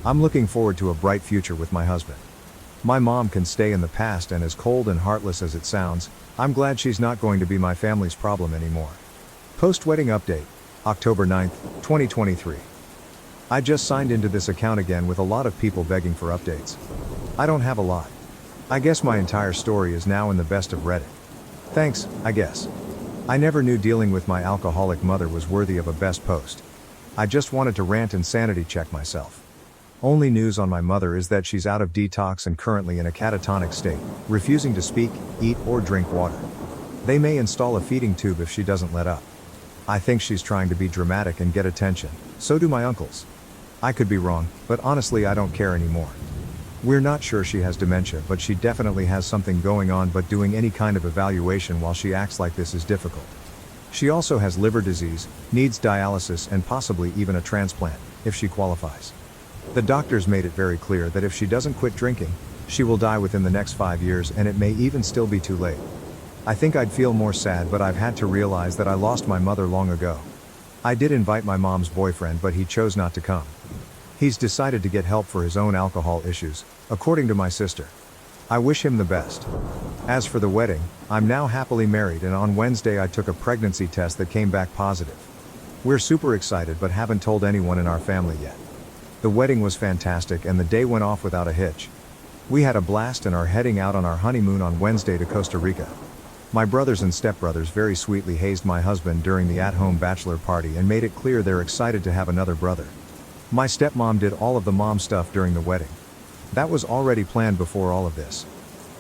I'm looking forward to a bright future with my husband. My mom can stay in the past, and as cold and heartless as it sounds, I'm glad she's not going to be my family's problem anymore. Post-wedding update, October 9th, 2023. I just signed into this account again with a lot of people begging for updates. I don't have a lot. I guess my entire story is now in the best of Reddit. Thanks, I guess. I never knew dealing with my alcoholic mother was worthy of a best post. I just wanted to rant and sanity check myself. Only news on my mother is that she's out of detox and currently in a catatonic state, refusing to speak, eat, or drink water. They may install a feeding tube if she doesn't let up. I think she's trying to be dramatic and get attention, so do my uncles. I could be wrong, but honestly I don't care anymore. We're not sure she has dementia, but she definitely has something going on, but doing any kind of evaluation while she acts like this is difficult. She also has liver disease, needs dialysis and possibly even a transplant, if she qualifies. The doctors made it very clear that if she doesn't quit drinking, she will die within the next 5 years, and it may even still be too late. I think I'd feel more sad, but I've had to realize that I lost my mother long ago. I did invite my mom's boyfriend, but he chose not to come. He's decided to get help for his own alcohol issues, according to my sister. I wish him the best. As for the wedding, I'm now happily married, and on Wednesday I took a pregnancy test that came back positive. We're super excited but haven't told anyone in our family yet. The wedding was fantastic and the day went off without a hitch. We had a blast and are heading out on our honeymoon on Wednesday to Costa Rica. My brothers and stepbrothers very sweetly hazed my husband during the at-home bachelor party and made it clear they're excited to have another brother. My stepmom did all of the mom stuff during the wedding. That was already planned before all of this.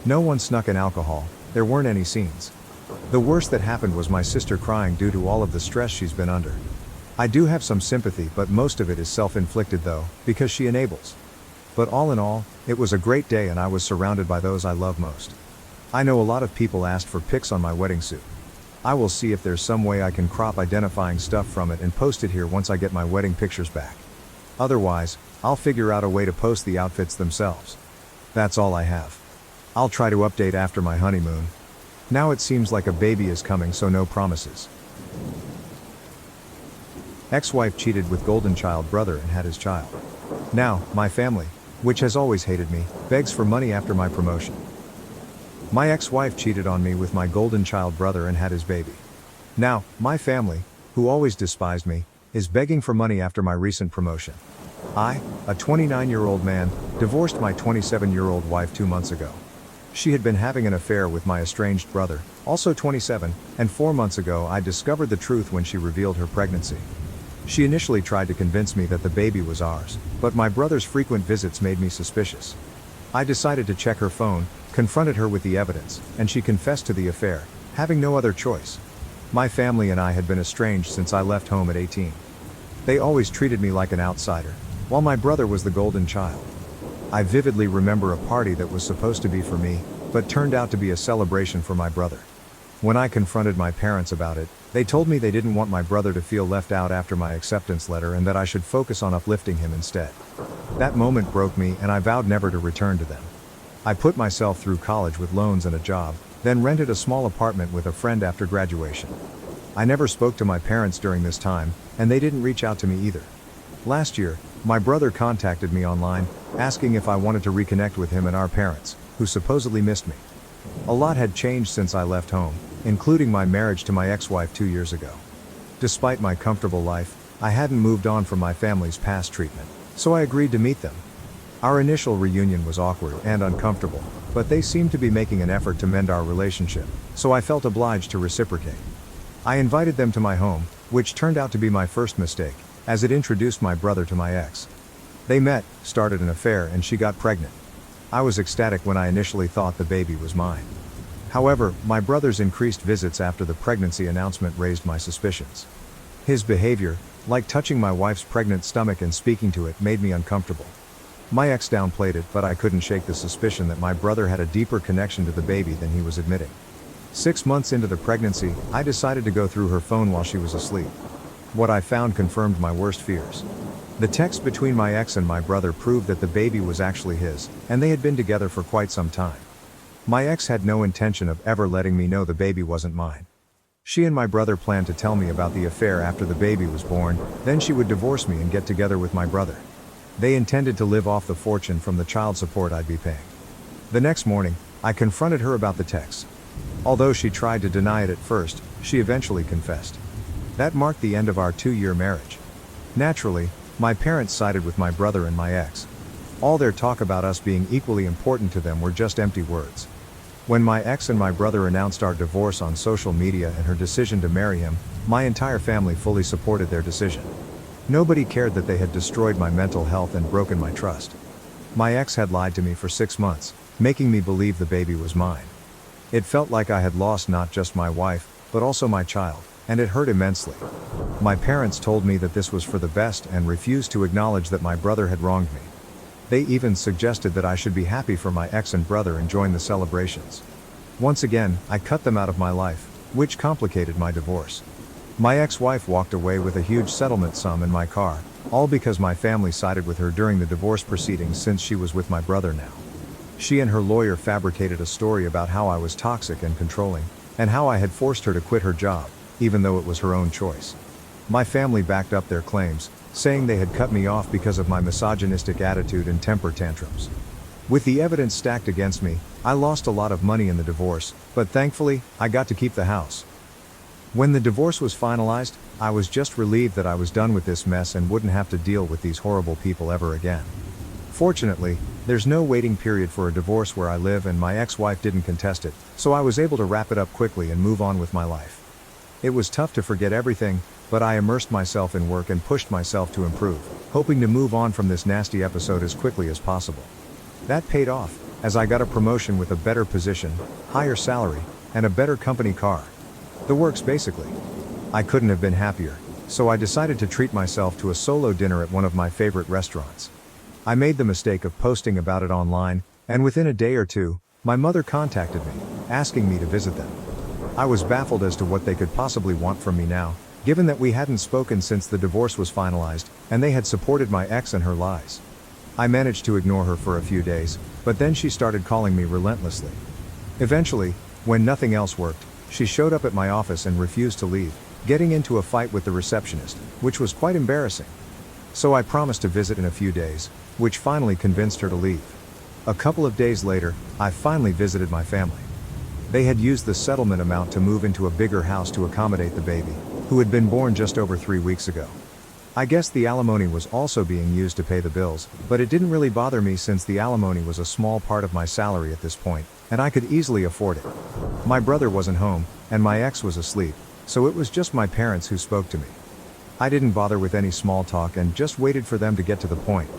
No one snuck in alcohol, there weren't any scenes. The worst that happened was my sister crying due to all of the stress she's been under. I do have some sympathy, but most of it is self-inflicted though, because she enables. But all in all, it was a great day and I was surrounded by those I love most. I know a lot of people asked for pics on my wedding suit. I will see if there's some way I can crop identifying stuff from it and post it here once I get my wedding pictures back. Otherwise, I'll figure out a way to post the outfits themselves. That's all I have. I'll try to update after my honeymoon. Now it seems like a baby is coming, so no promises. Ex-wife cheated with golden child brother and had his child. Now, my family, which has always hated me, begs for money after my promotion. My ex-wife cheated on me with my golden child brother and had his baby. Now, my family, who always despised me, is begging for money after my recent promotion. I, a 29-year-old man, divorced my 27-year-old wife 2 months ago. She had been having an affair with my estranged brother, also 27, and 4 months ago I discovered the truth when she revealed her pregnancy. She initially tried to convince me that the baby was ours, but my brother's frequent visits made me suspicious. I decided to check her phone, confronted her with the evidence, and she confessed to the affair, having no other choice. My family and I had been estranged since I left home at 18. They always treated me like an outsider, while my brother was the golden child. I vividly remember a party that was supposed to be for me, but turned out to be a celebration for my brother. When I confronted my parents about it, they told me they didn't want my brother to feel left out after my acceptance letter and that I should focus on uplifting him instead. That moment broke me and I vowed never to return to them. I put myself through college with loans and a job, then rented a small apartment with a friend after graduation. I never spoke to my parents during this time, and they didn't reach out to me either. Last year, my brother contacted me online, asking if I wanted to reconnect with him and our parents, who supposedly missed me. A lot had changed since I left home, including my marriage to my ex-wife 2 years ago. Despite my comfortable life, I hadn't moved on from my family's past treatment, so I agreed to meet them. Our initial reunion was awkward and uncomfortable, but they seemed to be making an effort to mend our relationship, so I felt obliged to reciprocate. I invited them to my home, which turned out to be my first mistake, as it introduced my brother to my ex. They met, started an affair, and she got pregnant. I was ecstatic when I initially thought the baby was mine. However, my brother's increased visits after the pregnancy announcement raised my suspicions. His behavior, like touching my wife's pregnant stomach and speaking to it, made me uncomfortable. My ex downplayed it, but I couldn't shake the suspicion that my brother had a deeper connection to the baby than he was admitting. 6 months into the pregnancy, I decided to go through her phone while she was asleep. What I found confirmed my worst fears. The text between my ex and my brother proved that the baby was actually his, and they had been together for quite some time. My ex had no intention of ever letting me know the baby wasn't mine. She and my brother planned to tell me about the affair after the baby was born, then she would divorce me and get together with my brother. They intended to live off the fortune from the child support I'd be paying. The next morning, I confronted her about the text. Although she tried to deny it at first, she eventually confessed. That marked the end of our 2-year marriage. Naturally, my parents sided with my brother and my ex. All their talk about us being equally important to them were just empty words. When my ex and my brother announced our divorce on social media and her decision to marry him, my entire family fully supported their decision. Nobody cared that they had destroyed my mental health and broken my trust. My ex had lied to me for 6 months, making me believe the baby was mine. It felt like I had lost not just my wife, but also my child, and it hurt immensely. My parents told me that this was for the best and refused to acknowledge that my brother had wronged me. They even suggested that I should be happy for my ex and brother and join the celebrations. Once again, I cut them out of my life, which complicated my divorce. My ex-wife walked away with a huge settlement sum in my car, all because my family sided with her during the divorce proceedings since she was with my brother now. She and her lawyer fabricated a story about how I was toxic and controlling, and how I had forced her to quit her job, even though it was her own choice. My family backed up their claims, saying they had cut me off because of my misogynistic attitude and temper tantrums. With the evidence stacked against me, I lost a lot of money in the divorce, but thankfully, I got to keep the house. When the divorce was finalized, I was just relieved that I was done with this mess and wouldn't have to deal with these horrible people ever again. Fortunately, there's no waiting period for a divorce where I live and my ex-wife didn't contest it, so I was able to wrap it up quickly and move on with my life. It was tough to forget everything, but I immersed myself in work and pushed myself to improve, hoping to move on from this nasty episode as quickly as possible. That paid off, as I got a promotion with a better position, higher salary, and a better company car. The works basically. I couldn't have been happier, so I decided to treat myself to a solo dinner at one of my favorite restaurants. I made the mistake of posting about it online, and within a day or two, my mother contacted me, asking me to visit them. I was baffled as to what they could possibly want from me now, given that we hadn't spoken since the divorce was finalized, and they had supported my ex and her lies. I managed to ignore her for a few days, but then she started calling me relentlessly. Eventually, when nothing else worked, she showed up at my office and refused to leave, getting into a fight with the receptionist, which was quite embarrassing. So I promised to visit in a few days, which finally convinced her to leave. A couple of days later, I finally visited my family. They had used the settlement amount to move into a bigger house to accommodate the baby, who had been born just over 3 weeks ago. I guess the alimony was also being used to pay the bills, but it didn't really bother me since the alimony was a small part of my salary at this point, and I could easily afford it. My brother wasn't home, and my ex was asleep, so it was just my parents who spoke to me. I didn't bother with any small talk and just waited for them to get to the point.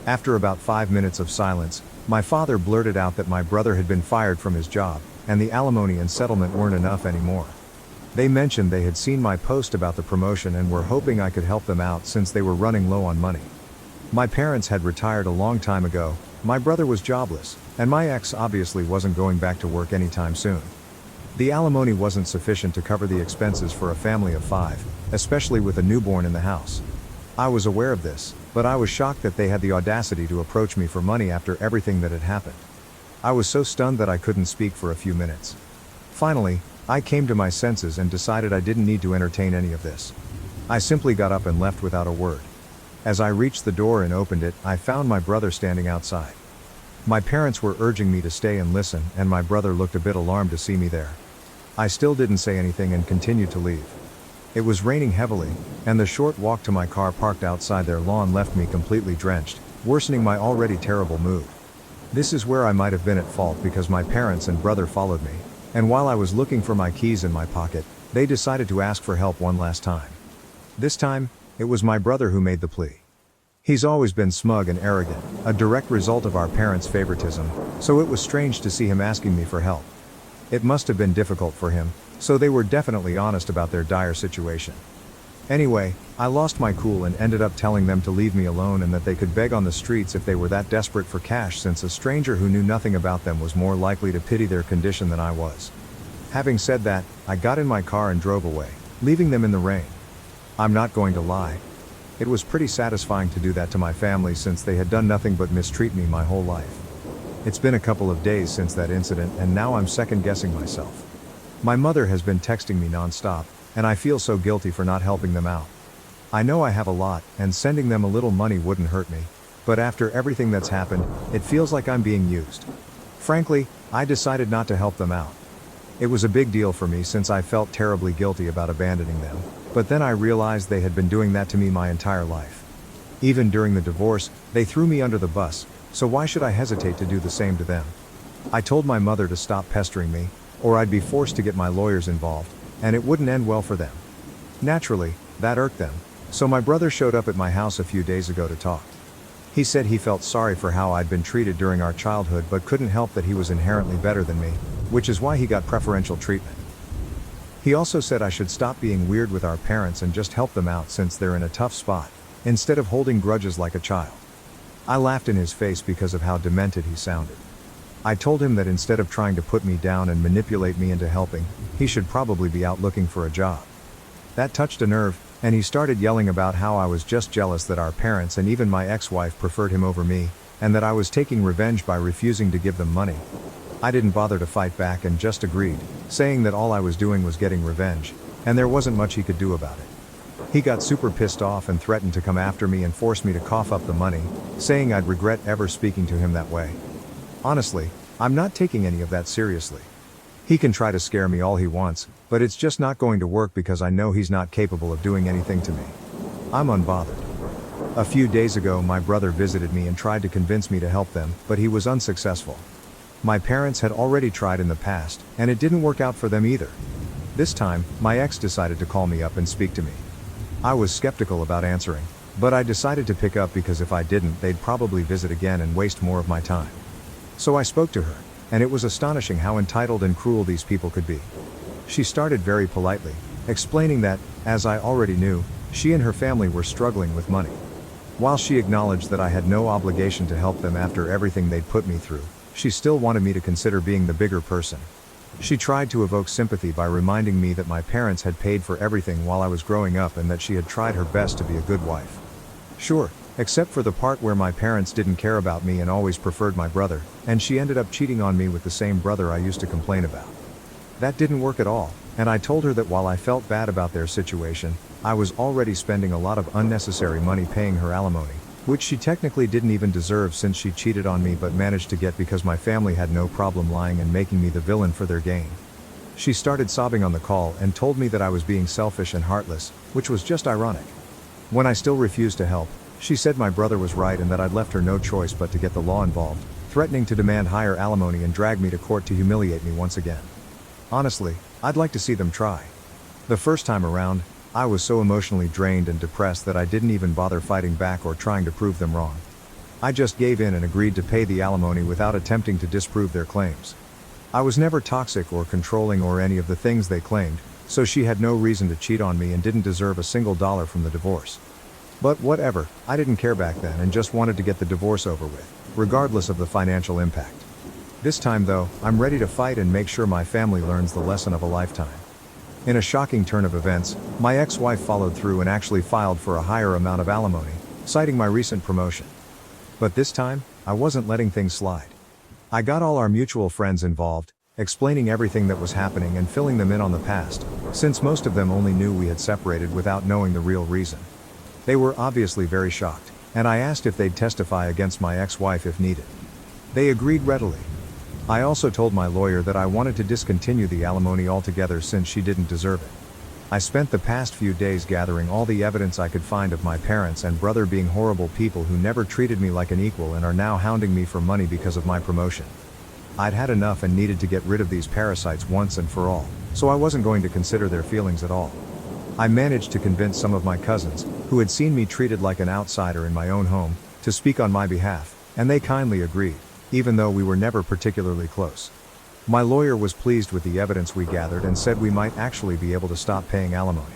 After about 5 minutes of silence, my father blurted out that my brother had been fired from his job, and the alimony and settlement weren't enough anymore. They mentioned they had seen my post about the promotion and were hoping I could help them out since they were running low on money. My parents had retired a long time ago, my brother was jobless, and my ex obviously wasn't going back to work anytime soon. The alimony wasn't sufficient to cover the expenses for a family of 5, especially with a newborn in the house. I was aware of this, but I was shocked that they had the audacity to approach me for money after everything that had happened. I was so stunned that I couldn't speak for a few minutes. Finally, I came to my senses and decided I didn't need to entertain any of this. I simply got up and left without a word. As I reached the door and opened it, I found my brother standing outside. My parents were urging me to stay and listen, and my brother looked a bit alarmed to see me there. I still didn't say anything and continued to leave. It was raining heavily, and the short walk to my car parked outside their lawn left me completely drenched, worsening my already terrible mood. This is where I might have been at fault because my parents and brother followed me, and while I was looking for my keys in my pocket, they decided to ask for help one last time. This time, it was my brother who made the plea. He's always been smug and arrogant, a direct result of our parents' favoritism, so it was strange to see him asking me for help. It must have been difficult for him, so they were definitely honest about their dire situation. Anyway, I lost my cool and ended up telling them to leave me alone and that they could beg on the streets if they were that desperate for cash, since a stranger who knew nothing about them was more likely to pity their condition than I was. Having said that, I got in my car and drove away, leaving them in the rain. I'm not going to lie. It was pretty satisfying to do that to my family since they had done nothing but mistreat me my whole life. It's been a couple of days since that incident and now I'm second-guessing myself. My mother has been texting me non-stop, and I feel so guilty for not helping them out. I know I have a lot, and sending them a little money wouldn't hurt me, but after everything that's happened, it feels like I'm being used. Frankly, I decided not to help them out. It was a big deal for me since I felt terribly guilty about abandoning them, but then I realized they had been doing that to me my entire life. Even during the divorce, they threw me under the bus, so why should I hesitate to do the same to them? I told my mother to stop pestering me, or I'd be forced to get my lawyers involved, and it wouldn't end well for them. Naturally, that irked them, so my brother showed up at my house a few days ago to talk. He said he felt sorry for how I'd been treated during our childhood but couldn't help that he was inherently better than me, which is why he got preferential treatment. He also said I should stop being weird with our parents and just help them out since they're in a tough spot, instead of holding grudges like a child. I laughed in his face because of how demented he sounded. I told him that instead of trying to put me down and manipulate me into helping, he should probably be out looking for a job. That touched a nerve, and he started yelling about how I was just jealous that our parents and even my ex-wife preferred him over me, and that I was taking revenge by refusing to give them money. I didn't bother to fight back and just agreed, saying that all I was doing was getting revenge, and there wasn't much he could do about it. He got super pissed off and threatened to come after me and force me to cough up the money, saying I'd regret ever speaking to him that way. Honestly, I'm not taking any of that seriously. He can try to scare me all he wants, but it's just not going to work because I know he's not capable of doing anything to me. I'm unbothered. A few days ago my brother visited me and tried to convince me to help them, but he was unsuccessful. My parents had already tried in the past, and it didn't work out for them either. This time, my ex decided to call me up and speak to me. I was skeptical about answering, but I decided to pick up because if I didn't they'd probably visit again and waste more of my time. So I spoke to her, and it was astonishing how entitled and cruel these people could be. She started very politely, explaining that, as I already knew, she and her family were struggling with money. While she acknowledged that I had no obligation to help them after everything they'd put me through, she still wanted me to consider being the bigger person. She tried to evoke sympathy by reminding me that my parents had paid for everything while I was growing up and that she had tried her best to be a good wife. Sure, except for the part where my parents didn't care about me and always preferred my brother, and she ended up cheating on me with the same brother I used to complain about. That didn't work at all, and I told her that while I felt bad about their situation, I was already spending a lot of unnecessary money paying her alimony, which she technically didn't even deserve since she cheated on me but managed to get because my family had no problem lying and making me the villain for their gain. She started sobbing on the call and told me that I was being selfish and heartless, which was just ironic. When I still refused to help, she said my brother was right and that I'd left her no choice but to get the law involved, threatening to demand higher alimony and drag me to court to humiliate me once again. Honestly, I'd like to see them try. The first time around, I was so emotionally drained and depressed that I didn't even bother fighting back or trying to prove them wrong. I just gave in and agreed to pay the alimony without attempting to disprove their claims. I was never toxic or controlling or any of the things they claimed, so she had no reason to cheat on me and didn't deserve a single dollar from the divorce. But whatever, I didn't care back then and just wanted to get the divorce over with, regardless of the financial impact. This time though, I'm ready to fight and make sure my family learns the lesson of a lifetime. In a shocking turn of events, my ex-wife followed through and actually filed for a higher amount of alimony, citing my recent promotion. But this time, I wasn't letting things slide. I got all our mutual friends involved, explaining everything that was happening and filling them in on the past, since most of them only knew we had separated without knowing the real reason. They were obviously very shocked, and I asked if they'd testify against my ex-wife if needed. They agreed readily. I also told my lawyer that I wanted to discontinue the alimony altogether since she didn't deserve it. I spent the past few days gathering all the evidence I could find of my parents and brother being horrible people who never treated me like an equal and are now hounding me for money because of my promotion. I'd had enough and needed to get rid of these parasites once and for all, so I wasn't going to consider their feelings at all. I managed to convince some of my cousins, who had seen me treated like an outsider in my own home, to speak on my behalf, and they kindly agreed, even though we were never particularly close. My lawyer was pleased with the evidence we gathered and said we might actually be able to stop paying alimony.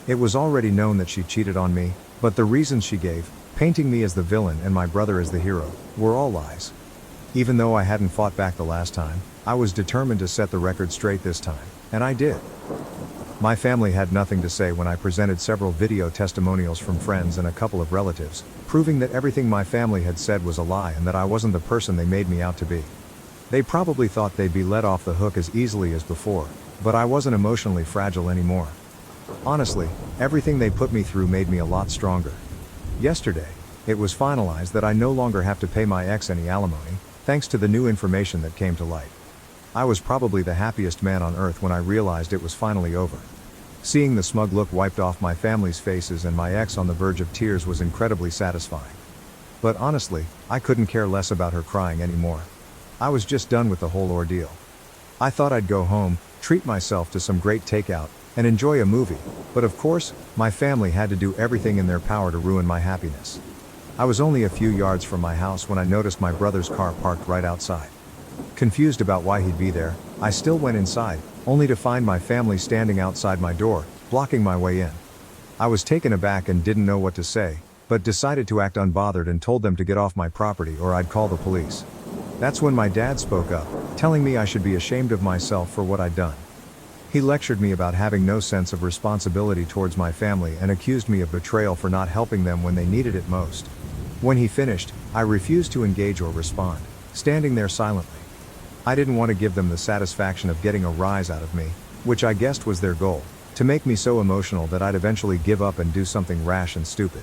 It was already known that she cheated on me, but the reasons she gave, painting me as the villain and my brother as the hero, were all lies. Even though I hadn't fought back the last time, I was determined to set the record straight this time, and I did. My family had nothing to say when I presented several video testimonials from friends and a couple of relatives, proving that everything my family had said was a lie and that I wasn't the person they made me out to be. They probably thought they'd be let off the hook as easily as before, but I wasn't emotionally fragile anymore. Honestly, everything they put me through made me a lot stronger. Yesterday, it was finalized that I no longer have to pay my ex any alimony, thanks to the new information that came to light. I was probably the happiest man on earth when I realized it was finally over. Seeing the smug look wiped off my family's faces and my ex on the verge of tears was incredibly satisfying. But honestly, I couldn't care less about her crying anymore. I was just done with the whole ordeal. I thought I'd go home, treat myself to some great takeout, and enjoy a movie, but of course, my family had to do everything in their power to ruin my happiness. I was only a few yards from my house when I noticed my brother's car parked right outside. Confused about why he'd be there, I still went inside, only to find my family standing outside my door, blocking my way in. I was taken aback and didn't know what to say, but decided to act unbothered and told them to get off my property or I'd call the police. That's when my dad spoke up, telling me I should be ashamed of myself for what I'd done. He lectured me about having no sense of responsibility towards my family and accused me of betrayal for not helping them when they needed it most. When he finished, I refused to engage or respond, standing there silently. I didn't want to give them the satisfaction of getting a rise out of me, which I guessed was their goal, to make me so emotional that I'd eventually give up and do something rash and stupid.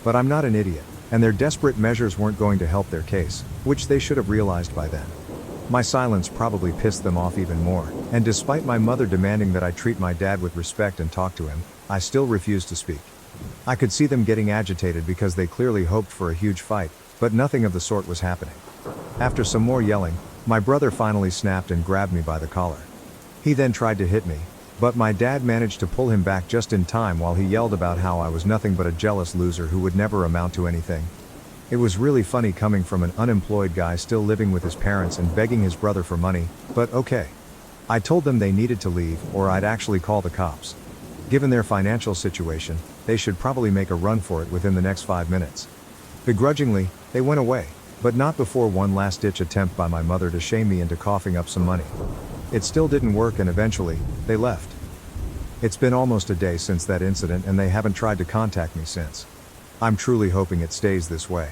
But I'm not an idiot, and their desperate measures weren't going to help their case, which they should have realized by then. My silence probably pissed them off even more, and despite my mother demanding that I treat my dad with respect and talk to him, I still refused to speak. I could see them getting agitated because they clearly hoped for a huge fight, but nothing of the sort was happening. After some more yelling, my brother finally snapped and grabbed me by the collar. He then tried to hit me, but my dad managed to pull him back just in time while he yelled about how I was nothing but a jealous loser who would never amount to anything. It was really funny coming from an unemployed guy still living with his parents and begging his brother for money, but okay. I told them they needed to leave or I'd actually call the cops. Given their financial situation, they should probably make a run for it within the next 5 minutes. Begrudgingly, they went away, but not before one last-ditch attempt by my mother to shame me into coughing up some money. It still didn't work and eventually, they left. It's been almost a day since that incident and they haven't tried to contact me since. I'm truly hoping it stays this way.